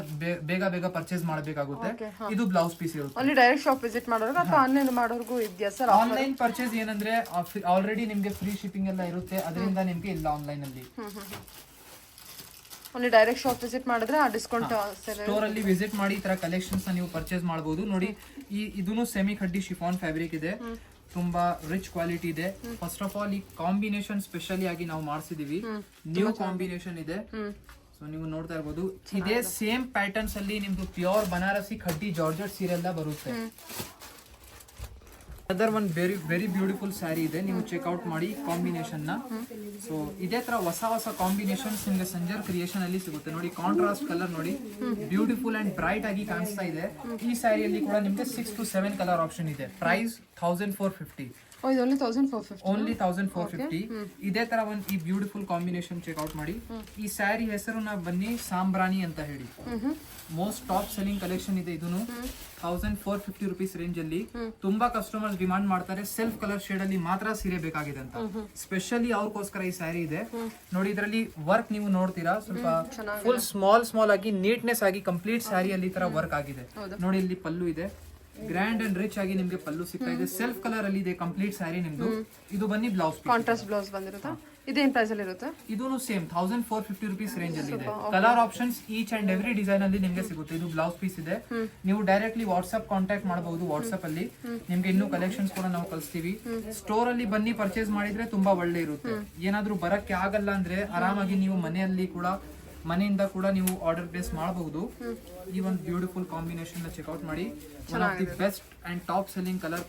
ಬೇಗ ಪರ್ಚೇಸ್ ಮಾಡಬೇಕಾಗುತ್ತೆ. ಇದು ಬ್ಲೌಸ್ ಪೀಸ್ ಇರುತ್ತೆ. ಅಲ್ಲಿ ಡೈರೆಕ್ಟ್ ಶಾಪ್ ವಿಸಿಟ್ ಮಾಡೋರು ಅಥವಾ ಆನ್ಲೈನ್ ಮಾಡೋರ್ಗೂ ಇದೆಯಾ ಸರ್? ಆನ್ಲೈನ್ ಪರ್ಚೇಸ್ ಏನಂದ್ರೆ ಆಲ್ರೆಡಿ ನಿಮ್ಗೆ ಫ್ರೀ ಶಿಪ್ಪಿಂಗ್ ಎಲ್ಲ ಇರುತ್ತೆ, ಅದರಿಂದ ನಿಮ್ಗೆ ಇಲ್ಲ ಆನ್ಲೈನ್ ಅಲ್ಲಿ. ಅಲ್ಲಿ ಡೈರೆಕ್ಟ್ ಶಾಪ್ ವಿಸಿಟ್ ಮಾಡಿದ್ರೆ ಆ ಡಿಸ್ಕೌಂಟ್ ಸ್ಟೋರ್ ಅಲ್ಲಿ ವಿಸಿಟ್ ಮಾಡಿ ಈ ತರ ಕಲೆಕ್ಷನ್ಸ್ ನೀವು ಪರ್ಚೇಸ್ ಮಾಡಬಹುದು. ನೋಡಿ, ಇದೂನು ಸೆಮಿ ಖಡ್ಡಿ ಶಿಫಾನ್ ಫ್ಯಾಬ್ರಿಕ್ ಇದೆ. ತುಂಬಾ ರಿಚ್ ಕ್ವಾಲಿಟಿ ಇದೆ. ಫಸ್ಟ್ ಆಫ್ ಆಲ್ ಈ ಕಾಂಬಿನೇಷನ್ ಸ್ಪೆಷಲಿ ಆಗಿ ನಾವು ಮಾಡಿಸಿದೀವಿ. ನ್ಯೂ ಕಾಂಬಿನೇಷನ್ ಇದೆ. ಸೊ ನೀವು ನೋಡ್ತಾ ಇರ್ಬೋದು, ಇದೇ ಸೇಮ್ ಪ್ಯಾಟರ್ನ್ಸ್ ಅಲ್ಲಿ ನಿಮ್ದು ಪ್ಯೂರ್ ಬನಾರಸಿ ಖಡ್ಡಿ ಜಾರ್ಜೆಟ್ ಸೀರೆ ಎಲ್ಲ ಬರುತ್ತೆ. Other one very beautiful sari ಇದೆ, ನೀವು ಚೆಕ್ಔಟ್ ಮಾಡಿ ಕಾಂಬಿನೇಷನ್ ನ. ಸೊ ಇದೇ ತರ ಹೊಸ ಹೊಸ ಕಾಂಬಿನೇಷನ್ಸ್ ನಿಮ್ಗೆ ಸಂಜರ್ ಕ್ರಿಯೇಷನ್ ಅಲ್ಲಿ ಸಿಗುತ್ತೆ ನೋಡಿ. ಕಾಂಟ್ರಾಸ್ಟ್ ಕಲರ್ ನೋಡಿ, ಬ್ಯೂಟಿಫುಲ್ ಅಂಡ್ ಬ್ರೈಟ್ ಆಗಿ ಕಾಣಿಸ್ತಾ ಇದೆ. ಈ ಸ್ಯಾರಿಯಲ್ಲಿ ಕೂಡ ನಿಮ್ಗೆ 6 to 7 ಕಲರ್ ಆಪ್ಷನ್ ಇದೆ. ಪ್ರೈಸ್ 1450. ಇದು ಓನ್ಲಿ 1450. ಓನ್ಲಿ 1450. ಇದೇ ತರ ಒಂದು ಈ ಬ್ಯೂಟಿಫುಲ್ ಕಾಂಬಿನೇಷನ್ ಚೆಕ್ಔಟ್ ಮಾಡಿ. ಈ ಸ್ಯಾರಿ ಹೆಸರು ಬನ್ನಿ ಸಾಂಬ್ರಾಣಿ ಅಂತ ಹೇಳಿ. ಮೋಸ್ಟ್ ಟಾಪ್ ಸೆಲ್ಲಿಂಗ್ ಕಲೆಕ್ಷನ್ ಇದೆ ಇದನ್ನು. 1450 ರುಪೀಸ್ ರೇಂಜ್ ಅಲ್ಲಿ. ತುಂಬಾ ಕಸ್ಟಮರ್ಸ್ ಡಿಮಾಂಡ್ ಮಾಡ್ತಾರೆ ಸೆಲ್ಫ್ ಕಲರ್ ಶೇಡ್ ಅಲ್ಲಿ ಮಾತ್ರ ಸೀರೆ ಬೇಕಾಗಿದೆ ಅಂತ. ಸ್ಪೆಷಲಿ ಅವ್ರಿಗೋಸ್ಕರ ಈ ಸ್ಯಾರಿ ಇದೆ ನೋಡಿ. ಇದರಲ್ಲಿ ವರ್ಕ್ ನೀವು ನೋಡ್ತೀರಾ, ಸ್ವಲ್ಪ ಫುಲ್ ಸ್ಮಾಲ್ ಆಗಿ ನೀಟ್ನೆಸ್ ಆಗಿ ಕಂಪ್ಲೀಟ್ ಸ್ಯಾರಿ ಅಲ್ಲಿ ತರ ವರ್ಕ್ ಆಗಿದೆ ನೋಡಿ. ಇಲ್ಲಿ ಪಲ್ಲು ಇದೆ, ಗ್ರ್ಯಾಂಡ್ ಅಂಡ್ ರಿಚ್ ಆಗಿ ನಿಮ್ಗೆ ಪಲ್ಲು ಸಿಗ್ತಾ ಇದೆ. ಸೆಲ್ಫ್ ಕಲರ್ ಅಲ್ಲಿ ಇದೆ ಕಂಪ್ಲೀಟ್ ಸ್ಯಾರಿ ನಿಮ್ದು. ಇದು ಬನ್ನಿ ಬ್ಲೌಸ್, ಕಾಂಟ್ರಾಸ್ಟ್ ಬ್ಲೌಸ್ ಬಂದಿರುತ್ತಾ. ಇದೇನ್ ಪ್ರೈಸ್ ಅಲ್ಲಿ ಇರುತ್ತೆ? ಇದೂ ಸೇಮ್ 1450 ರುಪೀಸ್ ರೇಂಜ್ ಅಲ್ಲಿ ಇದೆ. Colour options each and every design ಅಲ್ಲಿ ನಿಮ್ಗೆ ಸಿಗುತ್ತೆ. ಇದು ಬ್ಲೌಸ್ ಪೀಸ್ ಇದೆ. ನೀವು ಡೈರೆಕ್ಟ್ಲಿ ವಾಟ್ಸ್ಆಪ್ ಕಾಂಟ್ಯಾಕ್ಟ್ ಮಾಡಬಹುದು. ವಾಟ್ಸ್ಆಪ್ ಅಲ್ಲಿ ನಿಮ್ಗೆ ಇನ್ನೂ ಕಲೆಕ್ಷನ್ಸ್ ಕೂಡ ನಾವು ಕಳಿಸ್ತೀವಿ. ಸ್ಟೋರ್ ಅಲ್ಲಿ ಬನ್ನಿ ಪರ್ಚೇಸ್ ಮಾಡಿದ್ರೆ ತುಂಬಾ ಒಳ್ಳೆ ಇರುತ್ತೆ. ಏನಾದ್ರೂ ಬರಕ್ಕೆ ಆಗಲ್ಲ ಅಂದ್ರೆ ಆರಾಮಾಗಿ ನೀವು ಮನೆಯಿಂದ ಕೂಡ ನೀವು ಆರ್ಡರ್ ಪ್ಲೇಸ್ ಮಾಡಬಹುದು. ಈ ಒಂದು ಬ್ಯೂಟಿಫುಲ್ ಕಾಂಬಿನೇಷನ್ ನ ಚೆಕ್ಔಟ್ ಮಾಡಿ. One of the best and top selling colour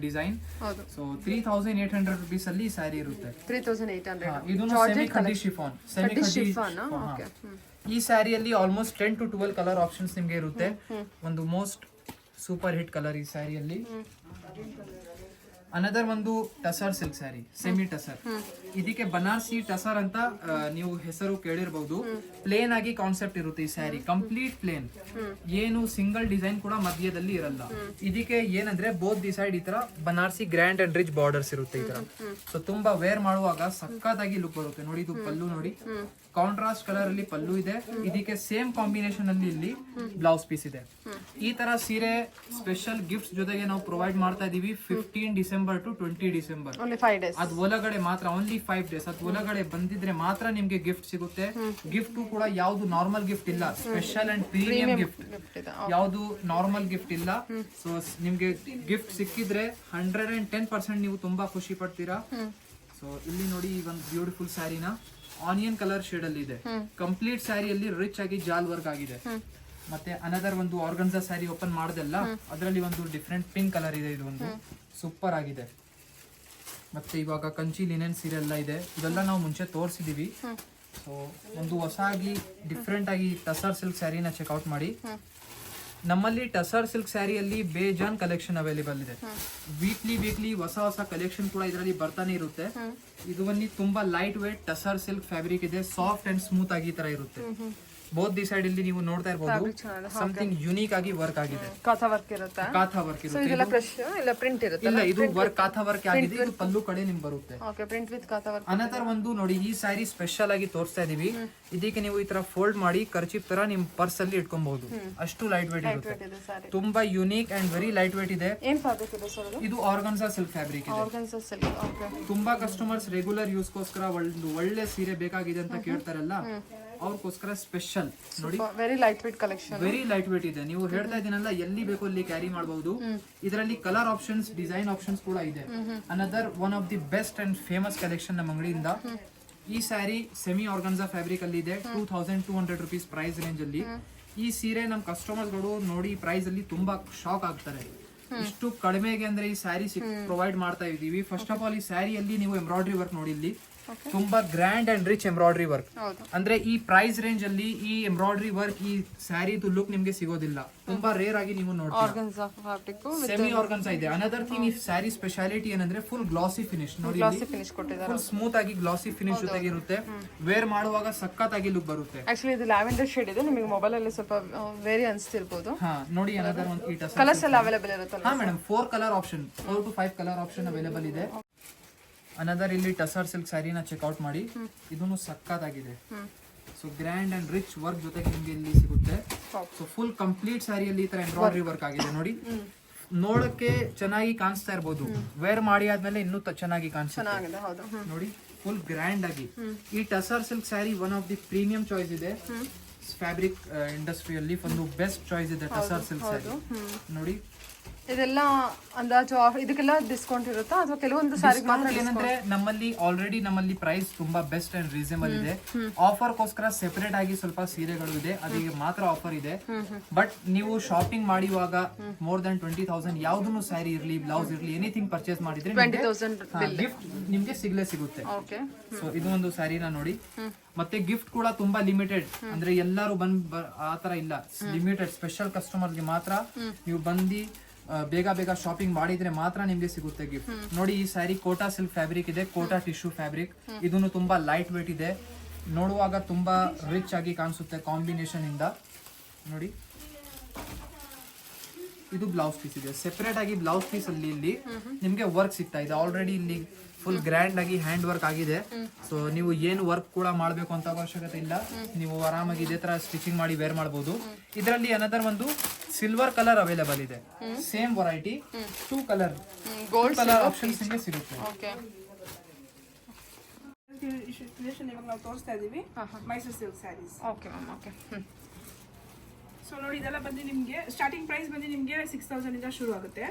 design. So 3800 rupees ಅಲ್ಲಿ ಸ್ಯಾರಿ ಇರುತ್ತೆ. 3800. ಇದು ಸೆಮಿ ಖಡ್ಡಿ ಶಿಫಾನ್. ಈ ಸ್ಯಾರಿಯಲ್ಲಿ ಆಲ್ಮೋಸ್ಟ್ 10 to 12 ಕಲರ್ ಆಪ್ಷನ್ಸ್ ನಿಮ್ಗೆ ಇರುತ್ತೆ. ಒಂದು ಮೋಸ್ಟ್ ಸೂಪರ್ ಹಿಟ್ ಕಲರ್ ಈ ಸ್ಯಾರಿಯಲ್ಲಿ. ಅನದರ್ ಒಂದು ಟಸರ್ ಸಿಲ್ಕ್ ಸ್ಯಾರಿ, ಸೆಮಿ ಟಸರ್. ಇದಕ್ಕೆ ಬನಾರಸಿ ಟಸರ್ ಅಂತ ನೀವು ಹೆಸರು ಕೇಳಿರಬಹುದು. ಪ್ಲೇನ್ ಆಗಿ ಕಾನ್ಸೆಪ್ಟ್ ಇರುತ್ತೆ ಈ ಸ್ಯಾರಿ, ಕಂಪ್ಲೀಟ್ ಪ್ಲೇನ್. ಏನು ಸಿಂಗಲ್ ಡಿಸೈನ್ ಕೂಡ ಮಧ್ಯದಲ್ಲಿ ಇರಲ್ಲ. ಇದಕ್ಕೆ ಏನಂದ್ರೆ ಬೋತ್ ದಿ ಸೈಡ್ ಈ ತರ Banarasi grand and rich borders ಇರುತ್ತೆ ಈ ತರ. ಸೊ ತುಂಬಾ ವೇರ್ ಮಾಡುವಾಗ ಸಕ್ಕತ್ತಾಗಿ ಲುಕ್ ಬರುತ್ತೆ ನೋಡಿ. ಇದು ಪಲ್ಲು ನೋಡಿ, ಕಾಂಟ್ರಾಸ್ಟ್ ಕಲರ್ ಅಲ್ಲಿ ಪಲ್ಲು ಇದೆ. ಇದಕ್ಕೆ ಸೇಮ್ ಕಾಂಬಿನೇಷನ್ ಅಲ್ಲಿ ಇಲ್ಲಿ ಬ್ಲೌಸ್ ಪೀಸ್ ಇದೆ. ಈ ತರ ಸೀರೆ ಸ್ಪೆಷಲ್ ಗಿಫ್ಟ್ಸ್ ಜೊತೆಗೆ ನಾವು ಪ್ರೊವೈಡ್ ಮಾಡ್ತಾ ಇದೀವಿ 15 ಡಿಸೆಂಬರ್ to 20 ಡಿಸೆಂಬರ್. ಅದ್ ಒಳಗಡೆ ಮಾತ್ರ, ಓನ್ಲಿ 5 days. ಅದ್ ಒಳಗಡೆ ಬಂದಿದ್ರೆ ಮಾತ್ರ ನಿಮ್ಗೆ ಗಿಫ್ಟ್ ಸಿಗುತ್ತೆ. ಗಿಫ್ಟ್ ಕೂಡ ಯಾವ್ದು ನಾರ್ಮಲ್ ಗಿಫ್ಟ್ ಇಲ್ಲ, ಸ್ಪೆಷಲ್ ಅಂಡ್ ಪ್ರೀಮಿಯಂ ಗಿಫ್ಟ್. ಯಾವ್ದು ನಾರ್ಮಲ್ ಗಿಫ್ಟ್ ಇಲ್ಲ. ಸೊ ನಿಮ್ಗೆ ಗಿಫ್ಟ್ ಸಿಕ್ಕಿದ್ರೆ 110% ನೀವು ತುಂಬಾ ಖುಷಿ ಪಡ್ತೀರಾ. ಸೊ ಇಲ್ಲಿ ನೋಡಿ, ಈ ಒಂದು ಬ್ಯೂಟಿಫುಲ್ ಸ್ಯಾರಿನ ಆನಿಯನ್ ಕಲರ್ ಶೇಡ್ ಅಲ್ಲಿ ಇದೆ. ಕಂಪ್ಲೀಟ್ ಸ್ಯಾರಿಯಲ್ಲಿ ರಿಚ್ ಆಗಿ ಜಾಲ್ ವರ್ಕ್ ಆಗಿದೆ. ಮತ್ತೆ ಅನದರ್ ಒಂದು ಆರ್ಗನ್ಸಾ ಸ್ಯಾರಿ ಓಪನ್ ಮಾಡ್ದಲ್ಲ, ಅದರಲ್ಲಿ ಒಂದು ಡಿಫ್ರೆಂಟ್ ಪಿಂಕ್ ಕಲರ್ ಇದೆ. ಇದು ಒಂದು ಸೂಪರ್ ಆಗಿದೆ. ಮತ್ತೆ ಇವಾಗ ಕಂಚಿ ಲಿನೆನ್ ಸೀರೆ ಎಲ್ಲ ಇದೆ. ಇದೆಲ್ಲ ನಾವು ಮುಂಚೆ ತೋರಿಸಿದೀವಿ. ಸೊ ಒಂದು ಹೊಸಾಗಿ ಡಿಫ್ರೆಂಟ್ ಆಗಿ ಟಸರ್ ಸಿಲ್ಕ್ ಸ್ಯಾರಿನ ಚೆಕ್ಔಟ್ ಮಾಡಿ. ನಮ್ಮಲ್ಲಿ ಟಸರ್ ಸಿಲ್ಕ್ ಸ್ಯಾರಿಯಲ್ಲಿ ಬೇಜಾನ್ ಕಲೆಕ್ಷನ್ ಅವೈಲೇಬಲ್ ಇದೆ. ವೀಕ್ಲಿ ಹೊಸ ಕಲೆಕ್ಷನ್ ಕೂಡ ಇದರಲ್ಲಿ ಬರ್ತಾನೆ ಇರುತ್ತೆ. ಇದು ಬನ್ನಿ ತುಂಬಾ light weight tussar silk fabric ಇದೆ. ಸಾಫ್ಟ್ ಅಂಡ್ ಸ್ಮೂತ್ ಆಗಿ ತರ ಇರುತ್ತೆ. ಬೋತ್ ದಿ ಸೈಡ್ ಇಲ್ಲಿ ನೀವು ನೋಡ್ತಾ ಇರಬಹುದು ಸಮಥಿಂಗ್ ಯುನೀಕ್ ಆಗಿ ವರ್ಕ್ ಆಗಿದೆ. ಕಾಥಾ ವರ್ಕ್ ಇರುತ್ತೆ. ಕಾಥಾ ವರ್ಕ್ ಇರುತ್ತೆ. ಇದೆಲ್ಲ ಫ್ರೆಶ್ ಇಲ್ಲ ಪ್ರಿಂಟ್ ಇರುತ್ತೆ. ಇಲ್ಲ, ಇದು ವರ್ಕ್ ಕಾಥಾ ವರ್ಕ್ ಆಗಿದೆ. ಇದು ಪಲ್ಲು ಕಡೆ ನಿಮ್ಗೆ ಬರುತ್ತೆ. ಓಕೆ, ಪ್ರಿಂಟ್ ವಿತ್ ಕಾಥಾ ವರ್ಕ್. ಅನಂತರ ಒಂದು ನೋಡಿ, ಈ ಸ್ಯಾರಿ ಸ್ಪೆಷಲ್ ಆಗಿ ತೋರಿಸ್ತಾ ಇದೀವಿ. ಇದಕ್ಕೆ ನೀವು ಈ ತರ ಫೋಲ್ಡ್ ಮಾಡಿ ಕರ್ಚಿಪ್ ತರ ನಿಮ್ ಪರ್ಸ್ ಅಲ್ಲಿ ಇಟ್ಕೊಬಹುದು. ಅಷ್ಟು ಲೈಟ್ ವೇಟ್ ಇರುತ್ತೆ. ತುಂಬಾ unique and very light weight ಇದೆ. ಏನ್ ಫ್ಯಾಬ್ರಿಕ್ ಇದೆ ಸರ್ ಇದು? ಇದು ಆರ್ಗನ್ಸಾ ಸಿಲ್ಕ್ ಫ್ಯಾಬ್ರಿಕ್ ಇದೆ. Organza silk. ಓಕೆ. ತುಂಬಾ ಕಸ್ಟಮರ್ಸ್ ರೆಗ್ಯುಲರ್ ಯೂಸ್ ಗೋಸ್ಕರ ಒಂದು ಒಳ್ಳೆ ಸೀರೆ ಬೇಕಾಗಿದೆ ಅಂತ ಕೇಳ್ತಾರಲ್ಲ, ಅವ್ರಿಗೋಸ್ಕರ ಸ್ಪೆಷಲ್ ನೋಡಿ. Very light weight collection. Very light weight ಇದೆ. ನೀವು ಹೇಳ್ತಾ ಇದೀನಲ್ಲ, ಎಲ್ಲಿ ಬೇಕೋ ಅಲ್ಲಿ ಕ್ಯಾರಿ ಮಾಡಬಹುದು. ಇದರಲ್ಲಿ ಕಲರ್ ಆಪ್ಷನ್ಸ್, ಡಿಸೈನ್ ಆಪ್ಷನ್ಸ್ ಕೂಡ ಇದೆ. Another one of the best and famous collection ನಮ್ಮ ಅಂಗಡಿಯಿಂದ. ಈ ಸ್ಯಾರಿ ಸೆಮಿ ಆರ್ಗನ್ಸಾ ಫ್ಯಾಬ್ರಿಕ್ ಅಲ್ಲಿ ಇದೆ. 2200 ರುಪೀಸ್ ಪ್ರೈಸ್ ರೇಂಜ್ ಅಲ್ಲಿ. ಈ ಸೀರೆ ನಮ್ಮ ಕಸ್ಟಮರ್ಸ್ ಗಳು ನೋಡಿ ಪ್ರೈಸ್ ಅಲ್ಲಿ ತುಂಬಾ ಶಾಕ್ ಆಗ್ತಾರೆ. ಇಷ್ಟು ಕಡಿಮೆಗೆ ಅಂದ್ರೆ ಈ ಸ್ಯಾರಿ ಪ್ರೊವೈಡ್ ಮಾಡ್ತಾ ಇದೀವಿ. ಫಸ್ಟ್ ಆಫ್ ಆಲ್ ಈ ಸ್ಯಾರಿಯಲ್ಲಿ ನೀವು ಎಂಬ್ರಾಯ್ಡ್ರಿ ವರ್ಕ್ ನೋಡಿ, ಇಲ್ಲಿ ತುಂಬಾ grand and rich embroidery work. ಅಂದ್ರೆ ಈ ಪ್ರೈಸ್ ರೇಂಜ್ ಅಲ್ಲಿ ಈ ಎಂಬ್ರಾಯ್ಡ್ರಿ ವರ್ಕ್, ಈ ಸ್ಯಾರಿದು ಲುಕ್ ನಿಮ್ಗೆ ಸಿಗೋದಿಲ್ಲ. ತುಂಬಾ ರೇರ್ ಆಗಿ ನೀವು ನೋಡ್ತೀರಾ. ಸೆಮಿ ಆರ್ಗನ್ಸಾ ಇದೆ. ಅನದರ್ ಥಿಂಗ್, ಈ ಸ್ಯಾರಿ ಸ್ಪೆಷಾಲಿಟಿ ಏನಂದ್ರೆ ಫುಲ್ ಗ್ಲಾಸಿ ಫಿನಿಶ್ ನೋಡಿ. ಫುಲ್ ಸ್ಮೂತ್ ಆಗಿ ಗ್ಲಾಸಿ ಫಿನಿಶ್ ಜೊತೆಗೆ ಇರುತ್ತೆ. ವೇರ್ ಮಾಡುವಾಗ ಸಖತ್ತಾಗಿ ಲುಕ್ ಬರುತ್ತೆ. ಆಕ್ಚುಲಿ ಇದು ಲ್ಯಾವೆಂಡರ್ ಶೇಡ್ ಇದೆ. ನಿಮಗೆ ಮೊಬೈಲ್ ಅಲ್ಲಿ ಸ್ವಲ್ಪ ವೇರಿ ಅನ್ಸ್ತಿರ್ಬೋದು. ಹಾ ನೋಡಿ, ಅನದರ್ ಒಂದು ಈ ಕಲರ್ಸ್ ಎಲ್ಲ ಅವೈಲೇಬಲ್ ಇರುತ್ತಲ್ಲ? ಹಾ madam, 4 colour option, 4 to 5 colour option available ಇದೆ. ಅನದರ್ ಇಲ್ಲಿ ಟಸರ್ ಸಿಲ್ಕ್ ಸ್ಯಾರಿನ ಚೆಕ್ಔಟ್ ಮಾಡಿ. ಇದನ್ನು ಸಕ್ಕತ್ತಾಗಿದೆ. So grand and rich work ಜೊತೆಗೆ ನಿಮ್ಗೆ ಇಲ್ಲಿ ಸಿಗುತ್ತೆ. ಸೊ ಫುಲ್ ಕಂಪ್ಲೀಟ್ ಸ್ಯಾರಿಯಲ್ಲಿ ಈ ತರ ಎಂಬ್ರಾಯ್ಡ್ರಿ ವರ್ಕ್ ಆಗಿದೆ ನೋಡಿ. ನೋಡಕ್ಕೆ ಚೆನ್ನಾಗಿ ಕಾಣಿಸ್ತಾ ಇರ್ಬೋದು, ವೇರ್ ಮಾಡಿ ಆದ್ಮೇಲೆ ಇನ್ನೂ ಚೆನ್ನಾಗಿ ಕಾಣಿಸುತ್ತೆ ನೋಡಿ. ಫುಲ್ ಗ್ರ್ಯಾಂಡ್ ಆಗಿ ಈ tussar silk sari one of the premium choice ಇದೆ ಫ್ಯಾಬ್ರಿಕ್ ಇಂಡಸ್ಟ್ರಿಯಲ್ಲಿ. ಒಂದು ಬೆಸ್ಟ್ ಚಾಯ್ಸ್ ಇದೆ ಟಸರ್ ಸಿಲ್ಕ್ ಸ್ಯಾರಿ ನೋಡಿ. ಇದೆಲ್ಲ ಅಂದಾಜು ಇದಕ್ಕೆಲ್ಲ ಡಿಸ್ಕೌಂಟ್ ಇರುತ್ತಾ ಅಥವಾ ಕೆಲವೊಂದು ಸಾರಿ ಮಾತ್ರ ಏನಂದ್ರೆ ನಮ್ಮಲ್ಲಿ ಪ್ರೈಸ್ ತುಂಬಾ ಬೆಸ್ಟ್ ಅಂಡ್ ರೀಸನಬಲ್ ಇದೆ. ಆಫರ್ ಗೋಸ್ಕರ ಸೆಪರೇಟ್ ಆಗಿ ಸ್ವಲ್ಪ ಸೀರೆಗಳು ಇದೆ, ಅದಕ್ಕೆ ಮಾತ್ರ ಆಫರ್ ಇದೆ. ಬಟ್ ನೀವು ಶಾಪಿಂಗ್ ಮಾಡುವಾಗ ಮೋರ್ ದನ್ 20,000 ಯಾವ್ದನ್ನು ಸ್ಯಾರಿ ಇರ್ಲಿ, ಬ್ಲೌಸ್ ಇರ್ಲಿ, ಎನಿಥಿಂಗ್ ಪರ್ಚೇಸ್ ಮಾಡಿದ್ರೆ 20,000 ಗಿಫ್ಟ್ ನಿಮ್ಗೆ ಸಿಗುತ್ತೆ. ಓಕೆ. ಸೊ ಇದು ಒಂದು ಸ್ಯಾರಿನ ನೋಡಿ. ಮತ್ತೆ ಗಿಫ್ಟ್ ಕೂಡ ತುಂಬಾ ಲಿಮಿಟೆಡ್, ಅಂದ್ರೆ ಎಲ್ಲರೂ ಆತರ ಇಲ್ಲ, ಲಿಮಿಟೆಡ್ ಸ್ಪೆಷಲ್ ಕಸ್ಟಮರ್ಗೆ ಮಾತ್ರ ನೀವು ಬಂದು ಬೇಗ ಶಾಪಿಂಗ್ ಮಾಡಿದ್ರೆ ಮಾತ್ರ ನಿಮ್ಗೆ ಸಿಗುತ್ತೆ ಗಿಫ್ಟ್. ನೋಡಿ ಈ ಸ್ಯಾರಿ ಕೋಟಾ ಸಿಲ್ಕ್ ಫ್ಯಾಬ್ರಿಕ್ ಇದೆ, ಕೋಟಾ ಟಿಶ್ಯೂ ಫ್ಯಾಬ್ರಿಕ್. ಇದನ್ನು ತುಂಬಾ ಲೈಟ್ ವೇಟ್ ಇದೆ, ನೋಡುವಾಗ ತುಂಬಾ ರಿಚ್ ಆಗಿ ಕಾಣಿಸುತ್ತೆ ಕಾಂಬಿನೇಷನ್ ಇಂದ. ನೋಡಿ ಇದು ಬ್ಲೌಸ್ ಪೀಸ್ ಇದೆ, ಸೆಪರೇಟ್ ಆಗಿ ಬ್ಲೌಸ್ ಪೀಸ್ ಅಲ್ಲಿ ಇಲ್ಲಿ ನಿಮ್ಗೆ ವರ್ಕ್ ಸಿಗ್ತಾ ಇದೆ. ಆಲ್ರೆಡಿ ಇಲ್ಲಿ ಫುಲ್ ಗ್ರ್ಯಾಂಡ್ ಆಗಿ ಹ್ಯಾಂಡ್ ವರ್ಕ್ ಆಗಿದೆ. ಸೊ ನೀವು ಏನು ವರ್ಕ್ ಕೂಡ ಮಾಡಬೇಕು ಅಂತ ಅವಶ್ಯಕತೆ ಇಲ್ಲ, ನೀವು ಆರಾಮಾಗಿ ಇದೇ ತರ ಸ್ಟಿಚಿಂಗ್ ಮಾಡಿ ವೇರ್ ಮಾಡಬಹುದು. ಇದರಲ್ಲಿ ಅನದರ್ ಒಂದು ಸಿಲ್ವರ್ ಕಲರ್ ಅವೈಲೇಬಲ್ ಇದೆ, same variety 2 colour gold colour options ನಿಮಗೆ ಸಿಗುತ್ತೆ. ಓಕೆ. ಇವಾಗ ನಾವು ತೋರಿಸ್ತಾ ಇದೀವಿ Mysore silk sarees. Okay ma'am. Okay. So ನೋಡಿ ಇದೆಲ್ಲ ಬಂದು ನಿಮ್ಗೆ ಸ್ಟಾರ್ಟಿಂಗ್ ಪ್ರೈಸ್ ಬಂದು ನಿಮ್ಗೆ 6,000 ಇಂದ ಶುರು ಆಗುತ್ತೆ.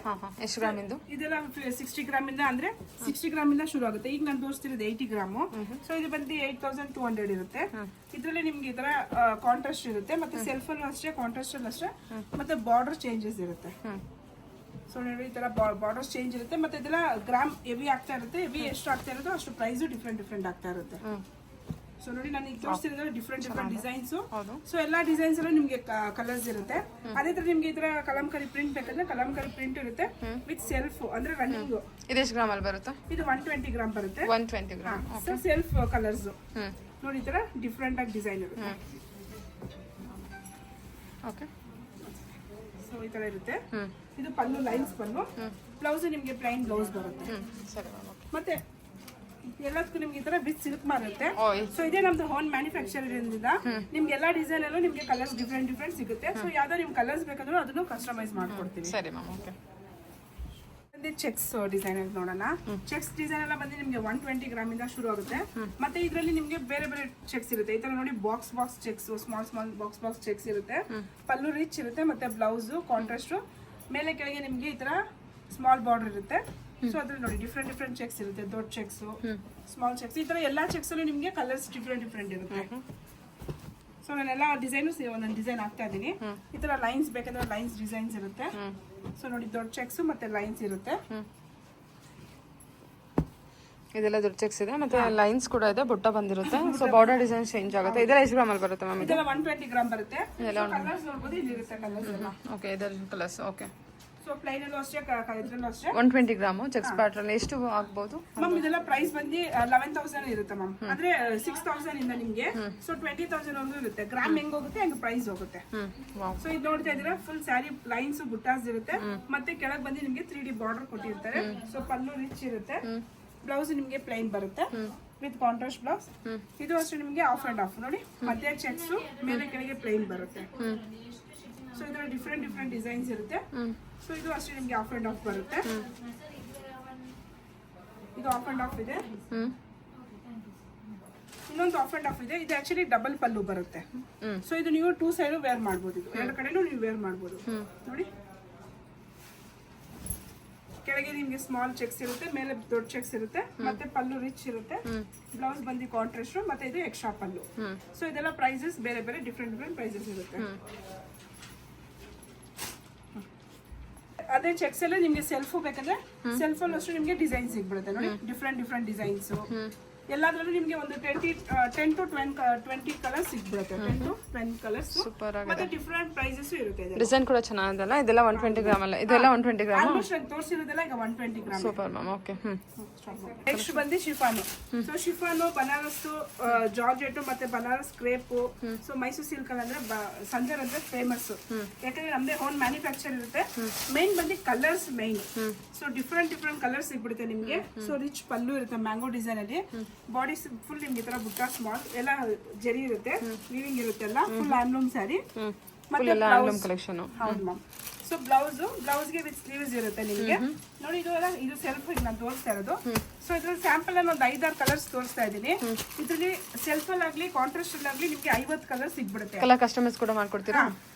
ಎಷ್ಟು ಗ್ರಾಮ್ ಇಂದು? ಇದೆಲ್ಲ 60 ಗ್ರಾಮ್ ಇಂದ, ಅಂದ್ರೆ 60 ಗ್ರಾಮ್ ಇಂದ ಶುರು ಆಗುತ್ತೆ. ಈಗ ನಾನು ತೋರಿಸ್ತಿರೋದು 80 ಗ್ರಾಮು. ಸೊ ಇದು ಬಂದು 8,200 ಇರುತ್ತೆ. ಇದ್ರಲ್ಲಿ ನಿಮ್ಗೆ ಈ ತರ ಕಾಂಟ್ರಾಸ್ಟ್ ಇರುತ್ತೆ, ಮತ್ತೆ ಸೆಲ್ಫ್ ಅಲ್ಲೂ ಅಷ್ಟೇ, ಕಾಂಟ್ರಾಸ್ಟ್ ಅಲ್ಲೂ ಅಷ್ಟೇ, ಮತ್ತೆ ಬಾರ್ಡರ್ ಚೇಂಜಸ್ ಇರುತ್ತೆ. ಸೊ ನೋಡಿ ಈ ತರ ಬಾರ್ಡರ್ಸ್ ಚೇಂಜ್ ಇರುತ್ತೆ, ಮತ್ತೆ ಇದೆಲ್ಲ ಗ್ರಾಮ್ ಹೆವಿ ಆಗ್ತಾ ಇರುತ್ತೆ. ಹೆವಿ ಎಷ್ಟು ಆಗ್ತಾ ಇರುತ್ತೋ ಅಷ್ಟು ಪ್ರೈಸ್ ಡಿಫ್ರೆಂಟ್ ಆಗ್ತಾ ಇರುತ್ತೆ. ಸೊ ನೋಡಿ ನಾನು ಈಗ ತೋರಿಸ್ತಿರೋದು ಡಿಫ್ರೆಂಟ್ ಡಿಸೈನ್ಸ್. ಸೊ ಎಲ್ಲಾ ಡಿಸೈನ್ಸ್ ಅಲ್ಲೂ ನಿಮ್ಗೆ ಕಲರ್ಸ್ ಇರುತ್ತೆ. ಅದೇ ತರ ನಿಮ್ಗೆ ಈ ತರ ಕಲಂಕರಿ ಪ್ರಿಂಟ್ ಬೇಕಂದ್ರೆ ಕಲಂಕರಿ ಪ್ರಿಂಟ್ ಇರುತ್ತೆ ವಿತ್ ಸೆಲ್ಫ್, ಅಂದ್ರೆ ರನ್ನಿಂಗ್. ಇದೆಷ್ಟು ಗ್ರಾಮ್ ಅಲ್ಲಿ ಬರುತ್ತೆ? ಇದು 120 ಗ್ರಾಮ್ ಬರುತ್ತೆ. 120 ಗ್ರಾಮ್. ಸೊ ಸೆಲ್ಫ್ ಕಲರ್ಸ್ ನೋಡಿ ಈ ತರ ಡಿಫ್ರೆಂಟ್ ಆಗಿ ಡಿಸೈನ್ ಇರುತ್ತೆ. ಓಕೆ. ಸೊ ಈ ತರ ಇರುತ್ತೆ. ಇದು ಪಲ್ಲು, ಲೈನ್ಸ್ ಪಲ್ಲು. ಬ್ಲೌಸ್ ನಿಮ್ಗೆ ಪ್ಲೈನ್ ಬ್ಲೌಸ್ ಬರುತ್ತೆ. ಸರಿ. ಮತ್ತೆ ಎಲ್ಲದಕ್ಕೂ ನಿಮ್ಗೆ ಈ ತರ ವಿತ್ ಸಿಲ್ಕ್ ಬರುತ್ತೆ. ಸೊ ಇದೇ ನಮ್ದು ಹೋನ್ ಮ್ಯಾನುಫ್ಯಾಕ್ಚರ್ ಇಂದ ನಿಮ್ಗೆ ಎಲ್ಲಾ ಡಿಸೈನ್ ಅಲ್ಲೂ ನಿಮ್ಗೆ ಕಲರ್ಸ್ ಡಿಫ್ರೆಂಟ್ ಸಿಗುತ್ತೆ. ಸೊ ಯಾವ್ದೋ ನಿಮ್ ಕಲರ್ಸ್ ಬೇಕಂದ್ರೂ ಅದನ್ನು ಕಸ್ಟಮೈಸ್ ಮಾಡ್ಕೊಡ್ತೀವಿ. ಸರಿ ಮ್ಯಾಮ್. ಓಕೆ. ಚೆಕ್ಸ್ ಡಿಸೈನ್ ಅಂತ ನೋಡೋಣ. ಚೆಕ್ಸ್ ಡಿಸೈನ್ ಎಲ್ಲ ಬಂದು ನಿಮ್ಗೆ 120 ಗ್ರಾಮ್ ಇಂದ ಶುರು ಆಗುತ್ತೆ. ಮತ್ತೆ ಇದರಲ್ಲಿ ನಿಮ್ಗೆ ಬೇರೆ ಚೆಕ್ಸ್ ಇರುತ್ತೆ. ಈ ತರ ನೋಡಿ box cheques, small box cheques ಇರುತ್ತೆ. ಪಲ್ಲು ರಿಚ್ ಇರುತ್ತೆ, ಮತ್ತೆ ಬ್ಲೌಸ್ ಕಾಂಟ್ರಾಸ್ಟ್, ಮೇಲೆ ಕೆಳಗೆ ನಿಮ್ಗೆ ಈ ತರ ಸ್ಮಾಲ್ ಬಾರ್ಡರ್ ಇರುತ್ತೆ. ಸೊ ಅದ್ರಲ್ಲಿ ನೋಡಿ ಡಿಫ್ರೆಂಟ್ ಚೆಕ್ಸ್ ಇರುತ್ತೆ, ದೊಡ್ಡ ಚೆಕ್ಸ್, ಸ್ಮಾಲ್ ಚೆಕ್ಸ್, ಈ ತರ ಎಲ್ಲಾ ಚೆಕ್ಸ್ ಅಲ್ಲೂ ನಿಮ್ಗೆ ಕಲರ್ಸ್ ಡಿಫ್ರೆಂಟ್ ಇರುತ್ತೆ. ಸೊ ನಾನೆಲ್ಲ ಡಿಸೈನು ಒಂದೊಂದು ಡಿಸೈನ್ ಹಾಕ್ತಾ ಇದೀನಿ. ಈ ತರ ಲೈನ್ಸ್ ಬೇಕಂದ್ರೆ ಲೈನ್ಸ್ ಡಿಸೈನ್ಸ್ ಇರುತ್ತೆ. ಸೊ ನೋಡಿ ದೊಡ್ಡ ಚೆಕ್ಸ್ ಮತ್ತೆ ಲೈನ್ಸ್ ಇರುತ್ತೆ. ಇದೆಲ್ಲ ದೊಡ್ಡ ಚೆಕ್ಸ್ ಇದೆ, ಮತ್ತೆ ಲೈನ್ಸ್ ಕೂಡ ಇದೆ, ಬುಟ್ಟ ಬಂದಿರುತ್ತೆ. ಸೊ ಬಾರ್ಡರ್ ಡಿಸೈನ್ ಚೇಂಜ್ ಆಗುತ್ತೆ. ಇದೆಲ್ಲ ಎಷ್ಟು ಗ್ರಾಮ್ ಅಲ್ಲಿ ಬರುತ್ತೆ ಮ್ಯಾಮ್? ಇದೆಲ್ಲ 120 ಗ್ರಾಮ್ ಬರುತ್ತೆ. ಕಲರ್ಸ್ ನೋಡಬಹುದು, ಇಲ್ಲಿ ಇರುತ್ತೆ ಕಲರ್ಸ್ ಎಲ್ಲ. ಓಕೆ. ಇದರ ಕಲರ್ಸ್. ಓಕೆ. ಸೊ ಪ್ಲೈನ್ ಅಲ್ಲೂ ಅಷ್ಟೇ, ಇದ್ರಲ್ಲೂ ಅಷ್ಟೇ. 120 ಗ್ರಾಮ್ ಚೆಕ್ಸ್ ಪ್ಯಾಟರ್ನ್ ಎಷ್ಟು ಆಗ್ಬಹುದು ಮ್ಯಾಮ್? ಇದೆಲ್ಲ ಪ್ರೈಸ್ ಬಂದು 11,000 ಇರುತ್ತೆ ಮ್ಯಾಮ್. ಅಂದ್ರೆ 6,000 ಇಂದ ನಿಮ್ಗೆ ಸೊ 20,000 ಒಂದು ಇರುತ್ತೆ. ಗ್ರಾಮ್ ಹೆಂಗ್ ಹೋಗುತ್ತೆ ಹಂಗೆ ಪ್ರೈಸ್ ಹೋಗುತ್ತೆ. ಸೊ ಇದು ನೋಡ್ತಾ ಇದ್ದೀರಾ, ಫುಲ್ ಸ್ಯಾರಿ ಲೈನ್ಸ್ ಬುಟ್ಟಾಸ್ ಇರುತ್ತೆ. ಮತ್ತೆ ಕೆಳಗೆ ಬಂದು ನಿಮ್ಗೆ 3D ಬಾರ್ಡರ್ ಕೊಟ್ಟಿರ್ತಾರೆ. ಸೊ ಪಲ್ಲು ರಿಚ್ ಇರುತ್ತೆ. ಬ್ಲೌಸ್ ನಿಮ್ಗೆ ಪ್ಲೈನ್ ಬರುತ್ತೆ ವಿತ್ ಕಾಂಟ್ರಾಸ್ಟ್ ಬ್ಲೌಸ್. ಇದು ಅಷ್ಟೇ ನಿಮ್ಗೆ ಆಫ್ ಅಂಡ್ ಆಫ್ ನೋಡಿ, ಮತ್ತೆ ಚೆಕ್ಸ್ ಮೇಲೆ ಕೆಳಗೆ ಪ್ಲೈನ್ ಬರುತ್ತೆ. ಸೊ ಇದರ ಡಿಫ್ರೆಂಟ್ ಡಿಸೈನ್ಸ್ ಇರುತ್ತೆ. ಸೊ ಇದು ಅಷ್ಟೇ ನಿಮ್ಗೆ ಆಫ್ ಅಂಡ್ ಆಫ್ ಬರುತ್ತೆ. ಇದು ಆಫ್ ಅಂಡ್ ಆಫ್ ಇದೆ. ಇನ್ನೊಂದು ಆಫ್ ಅಂಡ್ ಆಫ್ ಇದೆ. ಇದು ಆಕ್ಚುಲಿ ಡಬಲ್ ಪಲ್ಲು ಬರುತ್ತೆ. ಸೊ ಇದು ನೀವು 2 ಸೈಡ್ ವೇರ್ ಮಾಡ್ಬೋದು. ಇದು ಎರಡು ಕಡೆನೂ ನೀವು ವೇರ್ ಮಾಡ್ಬೋದು. ನೋಡಿ ಕೆಳಗೆ ನಿಮ್ಗೆ ಸ್ಮಾಲ್ ಚೆಕ್ಸ್ ಇರುತ್ತೆ, ಮೇಲೆ ದೊಡ್ಡ ಚೆಕ್ಸ್ ಇರುತ್ತೆ, ಮತ್ತೆ ಪಲ್ಲು ರಿಚ್ ಇರುತ್ತೆ. ಬ್ಲೌಸ್ ಬಂದು ಕಾಂಟ್ರಾಸ್ಟ್, ಮತ್ತೆ ಇದು ಎಕ್ಸ್ಟ್ರಾ ಪಲ್ಲು. ಸೊ ಇದೆಲ್ಲ ಪ್ರೈಸಸ್ ಬೇರೆ ಡಿಫ್ರೆಂಟ್ ಪ್ರೈಸಸ್ ಇರುತ್ತೆ. ಅದೇ ಚೆಕ್ಸ್ ಎಲ್ಲ ನಿಮ್ಗೆ ಸೆಲ್ಫ್ ಬೇಕಂದ್ರೆ ಸೆಲ್ಫ್ ಅಲ್ಲಿ ಅಷ್ಟು ನಿಮ್ಗೆ ಡಿಸೈನ್ ಸಿಗ್ಬಿಡುತ್ತೆ. ನೋಡಿ ಡಿಫ್ರೆಂಟ್ ಡಿಸೈನ್ಸ್. ಎಲ್ಲಾದ್ರಲ್ಲೂ ನಿಮ್ಗೆ ಒಂದು 10 to 20 ಕಲರ್ಸ್ ಸಿಗ್ಬಿಡುತ್ತೆ. 10 to 20 colours. ಮತ್ತೆ ಡಿಫ್ರೆಂಟ್ ಪ್ರೈಸಸ್ ಇರುತ್ತೆ. ಡಿಸೈನ್ ಕೂಡ ಚೆನ್ನಾಗಿದೆಲ್ಲ. ಇದೆಲ್ಲ 120 ಗ್ರಾಮ್ ಅಲ್ಲ, ಇದೆಲ್ಲ 120 ಗ್ರಾಮ್. ಆಲ್ಮೋಸ್ಟ್ ತೋರಿಸಿರೋದೆಲ್ಲ ಈಗ 120 gram. Super ma'am. Okay. Next ಬಂದು chiffon. So chiffon, Banaras, georgette, ಮತ್ತೆ Banaras crepe. So Mysore silk ಅಂದ್ರೆ ಸಂಜರ್ ಅಂದ್ರೆ ಫೇಮಸ್. ಯಾಕಂದ್ರೆ ನಮ್ದೇ ಓನ್ ಮ್ಯಾನುಫ್ಯಾಕ್ಚರ್ ಇರುತ್ತೆ. ಮೈನ್ ಬಂದು colours main. So different colours ಸಿಗ್ಬಿಡುತ್ತೆ ನಿಮ್ಗೆ. ಸೊ ರಿಚ್ ಪಲ್ಲು ಇರುತ್ತೆ ಮ್ಯಾಂಗೋ ಡಿಸೈನ್ ಅಲ್ಲಿ. ಬಾಡಿ ಫುಲ್ ನಿಮ್ಗೆ ತರ ಬುಟ್ಟ ಸ್ಮಾಲ್ ಎಲ್ಲ ಜರಿ ಇರುತ್ತೆ, ವೀವಿಂಗ್ ಇರುತ್ತೆ ಎಲ್ಲ. Full handloom sari. ಮತ್ತೆ ಕಲೆಕ್ಷನ್. ಹೌದು ಮ್ಯಾಮ್. ಸೊ ಬ್ಲೌಸ್ಗೆ ವಿತ್ ಸ್ಲೀವ್ಸ್ ಇರುತ್ತೆ ನಿಮ್ಗೆ. ನೋಡಿ ಇದು ಸೆಲ್ಫ್ ನಾನು ತೋರಿಸ್ತಾ ಇರೋದು. ಸೊ ಇದ್ರಲ್ಲಿ ಸ್ಯಾಂಪಲ್ ಅಲ್ಲಿ ಒಂದು 5-6 ಕಲರ್ಸ್ ತೋರಿಸ್ತಾ ಇದ್ದೀನಿ. ಇದ್ರಲ್ಲಿ ಸೆಲ್ಫ್ ಅಲ್ಲಿ ಆಗ್ಲಿ ಕಾಂಟ್ರಾಸ್ಟ್ ಅಲ್ಲಿ ಆಗ್ಲಿ ನಿಮ್ಗೆ 50 ಕಲರ್ ಸಿಗ್ಬಿಡುತ್ತೆ. ಕಲರ್ ಕಸ್ಟಮೈಸ್ ಕೂಡ ಮಾಡ್ಕೊಡ್ತೀರಾ?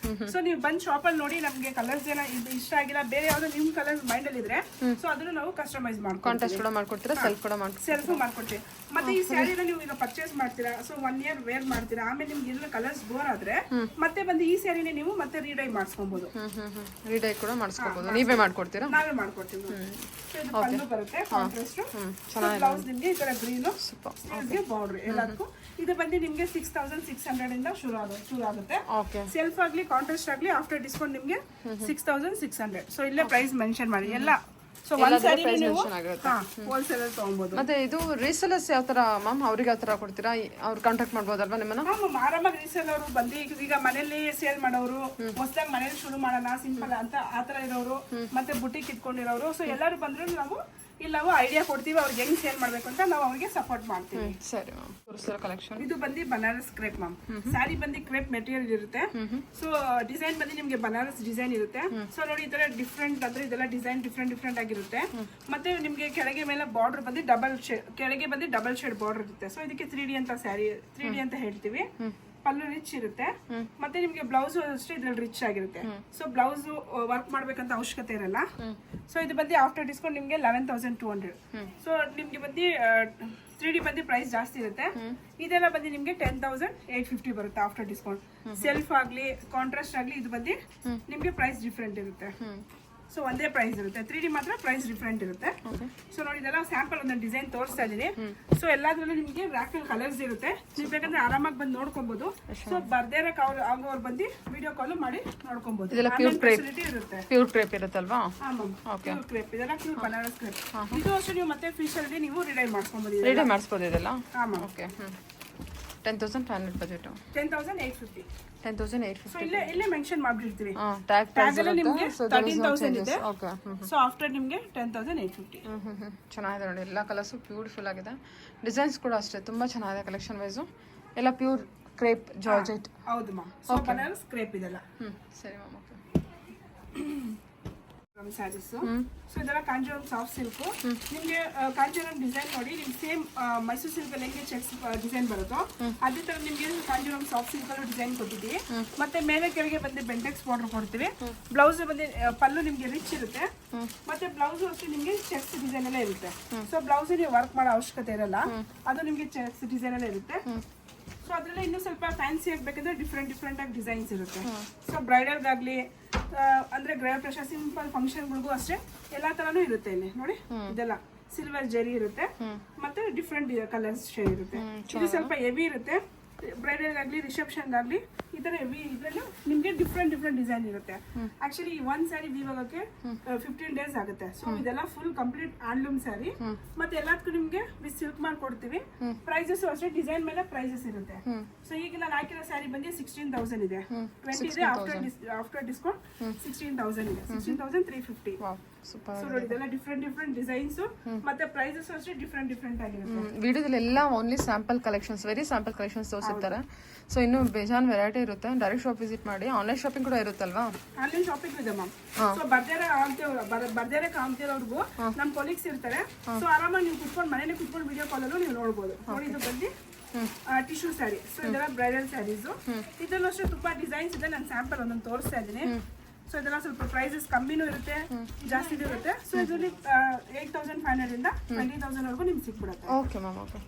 ಸೊ ನೀವು ಬಂದ್ ಶಾಪ್ ಅಲ್ಲಿ ನೋಡಿ ನಮ್ಗೆ ಕಲರ್ಸ್ ಏನೋ ಇಷ್ಟ ಆಗಿಲ್ಲ, ಬೇರೆ ಯಾವ್ದೋ ನಿಮ್ ಕಲರ್ ಮೈಂಡ್ ಅಲ್ಲಿ ಇದ್ರೆ ಸೊ ಅದನ್ನು ನಾವು ಕಸ್ಟಮೈಸ್ ಮಾಡ್ಕೊಡ್ತೀವಿ. ಕಾಂಟ್ರಾಸ್ಟ್ ಕೂಡ ಮಾಡ್ಕೊಡ್ತೀರಾ, ಸೆಲ್ಫ್ ಕೂಡ ಮಾಡ್ಕೊಡ್ತೀರಾ? ಸೆಲ್ಫ್ ಮಾಡ್ಕೊಡ್ತೀವಿ. ಮತ್ತೆ ಈ ಸ್ಯಾರಿನ ನೀವು ಈಗ ಪರ್ಚೇಸ್ ಮಾಡ್ತೀರಾ, ಸೊ 1 ಇಯರ್ ವೇರ್ ಮಾಡ್ತೀರಾ, ಆಮೇಲೆ ನಿಮ್ಗೆ ಎಲ್ಲ ಕಲರ್ಸ್ ಬೋರ್ ಆದ್ರೆ ಮತ್ತೆ ಬಂದು ಈ ಸ್ಯಾರಿನೇ ನೀವು ಮತ್ತೆ ರೀಡೈ ಮಾಡಿಸ್ಕೊಬಹುದು. ರೀಡೈ ಕೂಡ ಮಾಡಿಸ್ಕೋಬಹುದು, ನೀವೇ ಮಾಡ್ಕೊಡ್ತೀರಾ? ನಾವೇ ಮಾಡ್ಕೊಡ್ತೀವಿ. ಸೊ ಇದು ಪಲ್ಲು ಬರುತ್ತೆ ಕಾಂಟ್ರಾಸ್ಟ್, ಬ್ಲೌಸ್ ನಿಮ್ಗೆ ಈ ತರ ಗ್ರೀನ್, ಸ್ಲೀವ್ಸ್ಗೆ ಬಾರ್ಡರ್ ಎಲ್ಲದಕ್ಕೂ. ಇದು ಬಂದು ನಿಮ್ಗೆ 6600 ಇಂದ ಶುರು ಆಗುತ್ತೆ. ಓಕೆ. ಸೆಲ್ಫ್ ಆಗ್ಲಿ ಕಾಂಟ್ರಾಸ್ಟ್ ಆಗ್ಲಿ ಆಫ್ಟರ್ ಡಿಸ್ಕೌಂಟ್ ನಿಮ್ಗೆ 6600. ಸೊ ಇಲ್ಲೇ ಪ್ರೈಸ್ ಮೆನ್ಷನ್ ಮಾಡಿ ಎಲ್ಲ. ಸೊ ಒಂದ್ ಸ್ಯಾರಿ ನೀವು ಹೋಲ್ಸೇಲ್ ಅಲ್ಲಿ ತಗೊಬಹುದು. ಮತ್ತೆ ಇದು ರೀಸೆಲರ್ಸ್ ಯಾವ ತರ ಮ್ಯಾಮ್, ಅವ್ರಿಗೆ ಯಾವ ತರ ಕೊಡ್ತೀರಾ? ಅವ್ರು ಕಾಂಟ್ಯಾಕ್ಟ್ ಮಾಡ್ಬೋದಲ್ವಾ ನಿಮ್ಮನ್ನ? ಆರಾಮಾಗಿ ರೀಸೇಲ್ ಅವರು ಬಂದು ಈಗ ಮನೇಲಿ ಸೇಲ್ ಮಾಡೋರು, ಹೊಸದಾಗಿ ಮನೇಲಿ ಶುರು ಮಾಡೋಣ ಸಿಂಪಲ್ ಅಂತ ಆತರ ಇರೋರು, ಮತ್ತೆ ಬುಟಿಕ್ ಇಟ್ಕೊಂಡಿರೋರು, ಸೊ ಎಲ್ಲರೂ ಬಂದ್ರು ನಾವು ಇಲ್ಲಿ ನಾವು ಐಡಿಯಾ ಕೊಡ್ತೀವಿ ಅವ್ರಿಗೆ ಹೆಂಗ್ ಸೇಲ್ ಮಾಡ್ಬೇಕು ಅಂತ ನಾವು ಅವ್ರಿಗೆ ಸಪೋರ್ಟ್ ಮಾಡ್ತೀವಿ. ಸರಿ ಮ್ಯಾಮ್. ತೋರಿಸ್ತೀರಾ ಕಲೆಕ್ಷನ್? ಇದು ಬಂದು ಬನಾರಸ್ ಕ್ರೇಪ್ ಮ್ಯಾಮ್. ಸ್ಯಾರಿ ಬಂದು ಕ್ರೇಪ್ ಮೆಟೀರಿಯಲ್ ಇರುತ್ತೆ. ಸೊ ಡಿಸೈನ್ ಬಂದು ನಿಮ್ಗೆ ಬನಾರಸ್ ಡಿಸೈನ್ ಇರುತ್ತೆ. ಸೊ ನೋಡಿ ಈ ತರ ಡಿಫ್ರೆಂಟ್ ಅಂದ್ರೆ ಇದೆಲ್ಲ ಡಿಸೈನ್ ಡಿಫ್ರೆಂಟ್ ಆಗಿರುತ್ತೆ. ಮತ್ತೆ ನಿಮ್ಗೆ ಕೆಳಗೆ ಮೇಲೆ ಬಾರ್ಡರ್ ಬಂದು ಕೆಳಗೆ ಬಂದು ಡಬಲ್ ಶೇಡ್ ಬಾರ್ಡರ್ ಇರುತ್ತೆ. ಸೊ ಇದಕ್ಕೆ 3D ಅಂತ ಸ್ಯಾರಿ 3D ಅಂತ ಹೇಳ್ತೀವಿ. ಪಲ್ಲು ರಿಚ್ ಇರುತ್ತೆ. ಮತ್ತೆ ನಿಮ್ಗೆ ಬ್ಲೌಸ್ ಅಷ್ಟೇ ಇದ್ರಲ್ಲಿ ರಿಚ್ ಆಗಿರುತ್ತೆ. ಸೊ ಬ್ಲೌಸ್ ವರ್ಕ್ ಮಾಡ್ಬೇಕಂತ ಅವಶ್ಯಕತೆ ಇರಲ್ಲ. ಸೊ ಇದು ಬಂದು ಆಫ್ಟರ್ ಡಿಸ್ಕೌಂಟ್ ನಿಮ್ಗೆ 11200. ಸೊ ನಿಮ್ಗೆ ಬಂದು 3D ಬಂದು ಪ್ರೈಸ್ ಜಾಸ್ತಿ ಇರುತ್ತೆ. ಇದೆಲ್ಲ ಬಂದು ನಿಮ್ಗೆ 10850 ಬರುತ್ತೆ ಆಫ್ಟರ್ ಡಿಸ್ಕೌಂಟ್. ಸೆಲ್ಫ್ ಆಗ್ಲಿ ಕಾಂಟ್ರಾಸ್ಟ್ ಆಗ್ಲಿ ಇದು ಬಂದು ನಿಮ್ಗೆ ಪ್ರೈಸ್ ಡಿಫ್ರೆಂಟ್ ಇರುತ್ತೆ. ಸೊ ಒಂದೇ ಪ್ರೈಸ್ ಇರುತ್ತೆ, 3D ಮಾತ್ರ ಪ್ರೈಸ್ ಡಿಫ್ರೆಂಟ್ ಇರುತ್ತೆ. ಸೊ ನೋಡಿ ಇದೆಲ್ಲ ಸ್ಯಾಂಪಲ್ ಒಂದು ಡಿಸೈನ್ ತೋರಿಸ್ತಾ ಇದೀನಿ. ಸೊ ಎಲ್ಲಾದ್ರಲ್ಲೂ ನಿಮ್ಗೆ ರ್ಯಾಕಲ್ ಕಲರ್ಸ್ ಇರುತ್ತೆ. ನೀವು ಬೇಕಂದ್ರೆ ಆರಾಮಾಗಿ ಬಂದು ನೋಡ್ಕೊಬಹುದು. ಸೊ ಬರ್ದೇ ಆಗೋರು ಬಂದು ವಿಡಿಯೋ ಕಾಲ್ ಮಾಡಿ ನೋಡ್ಕೊಬಹುದು. ಫೆಸಿಲಿಟಿ ಇರುತ್ತೆ. ಪ್ಯೂರ್ ಕ್ರೇಪ್ ಇರುತ್ತಲ್ವಾ? ಪ್ಯೂರ್ ಕ್ರೇಪ್ ಇದೆಲ್ಲ ಪ್ಯೂರ್ ಬನಾರಸ್ ಕ್ರೇಪ್. ಇದು ಅಷ್ಟೇ ನೀವು ಮತ್ತೆ ಫಿಶ್ ಅಲ್ಲಿ ನೀವು ರಿಡೈ ಮಾಡ್ಕೊಬಹುದು. ರೆಡಿ ಮಾಡಿಸ್ಬೋದು ಇದೆಲ್ಲ? ಓಕೆ. 10,500 ಬಜೆಟ್. 10,850. 10,850. ಸೊ ಇಲ್ಲೇ ಮೆನ್ಷನ್ ಮಾಡ್ಬಿಡ್ತೀವಿ. ಟ್ಯಾಗ್ ಪ್ರೈಸ್ ಎಲ್ಲ ನಿಮ್ಗೆ 13,000 ಇದೆ. ಓಕೆ. ಸೊ ಆಫ್ಟರ್ ನಿಮ್ಗೆ 10,850. ಚೆನ್ನಾಗಿದೆ ನೋಡಿ, ಎಲ್ಲ ಕಲರ್ಸು ಬ್ಯೂಟಿಫುಲ್ ಆಗಿದೆ. ಡಿಸೈನ್ಸ್ ಕೂಡ ಅಷ್ಟೇ ತುಂಬಾ ಚೆನ್ನಾಗಿದೆ ಕಲೆಕ್ಷನ್ ವೈಸು. ಎಲ್ಲ ಪ್ಯೂರ್ ಕ್ರೇಪ್ ಜಾರ್ಜೆಟ್. ಹೌದು ಮಾ. ಸೊ ಬನಾರಸ್ ಕ್ರೇಪ್ ಇದೆಲ್ಲ. ಸರಿ ಮ್ಯಾಮ್. ಓಕೆ. ಸ್ಯಾರೀಸ್. ಸೊ ಇದೆಲ್ಲ ಕಾಂಜೀವರಂ ಸಾಫ್ಟ್ ಸಿಲ್ಕ್. ನಿಮ್ಗೆ ಕಾಂಜೀವರಂ ಡಿಸೈನ್ ನೋಡಿ ನಿಮ್ಗೆ ಸೇಮ್ ಮೈಸೂರು ಸಿಲ್ಕ್ ಅಲ್ಲಿ ಹೆಂಗೆ ಚೆಕ್ಸ್ ಡಿಸೈನ್ ಬರುತ್ತೋ ಅದೇ ತರ ನಿಮ್ಗೆ ಕಾಂಜೀವರಂ ಸಾಫ್ಟ್ ಸಿಲ್ಕ್ ಅಲ್ಲಿ ಡಿಸೈನ್ ಕೊಟ್ಟಿದ್ದೀವಿ. ಮತ್ತೆ ಮೇಲೆ ಕೆಳಗೆ ಬಂದು ಬೆಂಟೆಕ್ಸ್ ಬಾರ್ಡರ್ ಕೊಡ್ತೀವಿ. ಬ್ಲೌಸ್ ಬಂದು ಪಲ್ಲು ನಿಮ್ಗೆ ರಿಚ್ ಇರುತ್ತೆ. ಮತ್ತೆ ಬ್ಲೌಸ್ ಅಷ್ಟೇ ನಿಮ್ಗೆ ಚೆಕ್ಸ್ ಡಿಸೈನ್ ಎಲ್ಲ ಇರುತ್ತೆ. ಸೊ ಬ್ಲೌಸ್ ನೀವು ವರ್ಕ್ ಮಾಡೋ ಅವಶ್ಯಕತೆ ಇರಲ್ಲ, ಅದು ನಿಮ್ಗೆ ಚೆಕ್ಸ್ ಡಿಸೈನ್ ಎಲ್ಲ ಇರುತ್ತೆ. ಸೊ ಅದ್ರಲ್ಲಿ ಇನ್ನೂ ಸ್ವಲ್ಪ ಫ್ಯಾನ್ಸಿ ಆಗ್ಬೇಕಂದ್ರೆ ಡಿಫ್ರೆಂಟ್ ಆಗಿ ಡಿಸೈನ್ಸ್ ಇರುತ್ತೆ. ಸೊ ಬ್ರೈಡಲ್ಗಾಗ್ಲಿ ಅಂದ್ರೆ ಗೃಹ ಪ್ರವೇಶ ಸಿಂಪಲ್ ಫಂಕ್ಷನ್ಗಳಿಗೂ ಅಷ್ಟೇ ಎಲ್ಲಾ ತರಾನು ಇರುತ್ತೆ ಇಲ್ಲಿ ನೋಡಿ. ಇದೆಲ್ಲ ಸಿಲ್ವರ್ ಜರಿ ಇರುತ್ತೆ, ಮತ್ತೆ ಡಿಫ್ರೆಂಟ್ ಕಲರ್ಸ್ ಶೇಡ್ ಇರುತ್ತೆ. ಇದು ಸ್ವಲ್ಪ ಹೆವಿ ಇರುತ್ತೆ. ಬ್ರೈಡಲ್ ಆಗ್ಲಿ ರಿಸೆಪ್ಷನ್ ಆಗ್ಲಿ ಈ ತರ ಹೆವಿ ಇದ್ರಲ್ಲಿ ನಿಮ್ಗೆ ಡಿಫ್ರೆಂಟ್ ಡಿಸೈನ್ ಇರುತ್ತೆ. ಆಕ್ಚುಲಿ ಒಂದ್ ಸ್ಯಾರಿ ವೀವ್ ಆಗೋಕೆ 15 days ಆಗುತ್ತೆ. ಸೊ ಇದೆಲ್ಲ ಫುಲ್ ಕಂಪ್ಲೀಟ್ ಹ್ಯಾಂಡ್ಲೂಮ್ ಸ್ಯಾರಿ. ಮತ್ತೆ ಎಲ್ಲದಕ್ಕೂ ನಿಮ್ಗೆ ವಿತ್ ಸಿಲ್ಕ್ ಮಾಡ್ಕೊಡ್ತೀವಿ. ಪ್ರೈಸಸ್ ಅಷ್ಟೇ ಡಿಸೈನ್ ಮೇಲೆ ಪ್ರೈಸಸ್ ಇರುತ್ತೆ. ಸೊ ಈಗ ನಾನು ಹಾಕಿರೋ ಸ್ಯಾರಿ ಬಂದು 16,000 ಇದೆ. 20 ಇದೆ ಆಫ್ಟರ್ ಡಿಸ್ಕೌಂಟ್ 16,000 ಇದೆ. 16,350. ಸೂಪರ್. ಸೊ ನೋಡಿ ಇದೆಲ್ಲ ಡಿಫ್ರೆಂಟ್ ಡಿಸೈನ್ಸ್ ಮತ್ತೆ ಪ್ರೈಸಸ್ ಅಷ್ಟೇ ಡಿಫ್ರೆಂಟ್ ಆಗಿರುತ್ತೆ. ವಿಡಿಯೋದಲ್ಲಿ ಎಲ್ಲ only sample collections, very sample collections ತೋರಿಸಿರ್ತಾರೆ. ಸೊ ಇನ್ನು ಬೇಜಾನ್ ವೆರೈಟಿ ಇರುತ್ತೆ. ಡೈರೆಕ್ಟ್ ಶಾಪ್ ವಿಸಿಟ್ ಮಾಡಿ. ಆನ್ಲೈನ್ ಶಾಪಿಂಗ್ ಕೂಡ ಇರುತ್ತಲ್ವಾ? ಆನ್ಲೈನ್ ಶಾಪಿಂಗ್ ಇದೆ ಮ್ಯಾಮ್. ಸೊ ಬರ್ದೇರೆ ಕಾಂತಿರೋರ್ಗು ನಮ್ ಕೊಲೀಗ್ಸ್ ಇರ್ತಾರೆ. ಸೊ ಆರಾಮಾಗಿ ನೀವು ಕುತ್ಕೊಂಡು ಮನೇಲಿ ಕುತ್ಕೊಂಡು ವಿಡಿಯೋ ಕಾಲಲ್ಲೂ ನೀವು ನೋಡ್ಬೋದು. ನೋಡಿ ಇದು ಬಂದು ಟಿಶ್ಯೂ ಸ್ಯಾರಿ. ಸೊ ಇದೆಲ್ಲ ಬ್ರೈಡಲ್ ಸ್ಯಾರೀಸ್. ಇದರಲ್ಲೂ ಅಷ್ಟೇ ತುಂಬಾ ಡಿಸೈನ್ಸ್ ಇದೆ. ನಾನು ಸ್ಯಾಂಪಲ್ ಒಂದೊಂದು ತೋರಿಸ್ತಾ ಇದ್ದೀನಿ. ಸೊ ಇದೆಲ್ಲ ಸ್ವಲ್ಪ ಪ್ರೈಸಸ್ ಕಮ್ಮಿನೂ ಇರುತ್ತೆ, ಜಾಸ್ತಿ ಇರುತ್ತೆ. ಸೊ ಇದರಲ್ಲಿ 8,500 ಇಂದ 20,000 ವರೆಗೂ ನಿಮ್ಗೆ ಸಿಕ್ಬಿಡುತ್ತೆ. Okay ma'am. ಓಕೆ.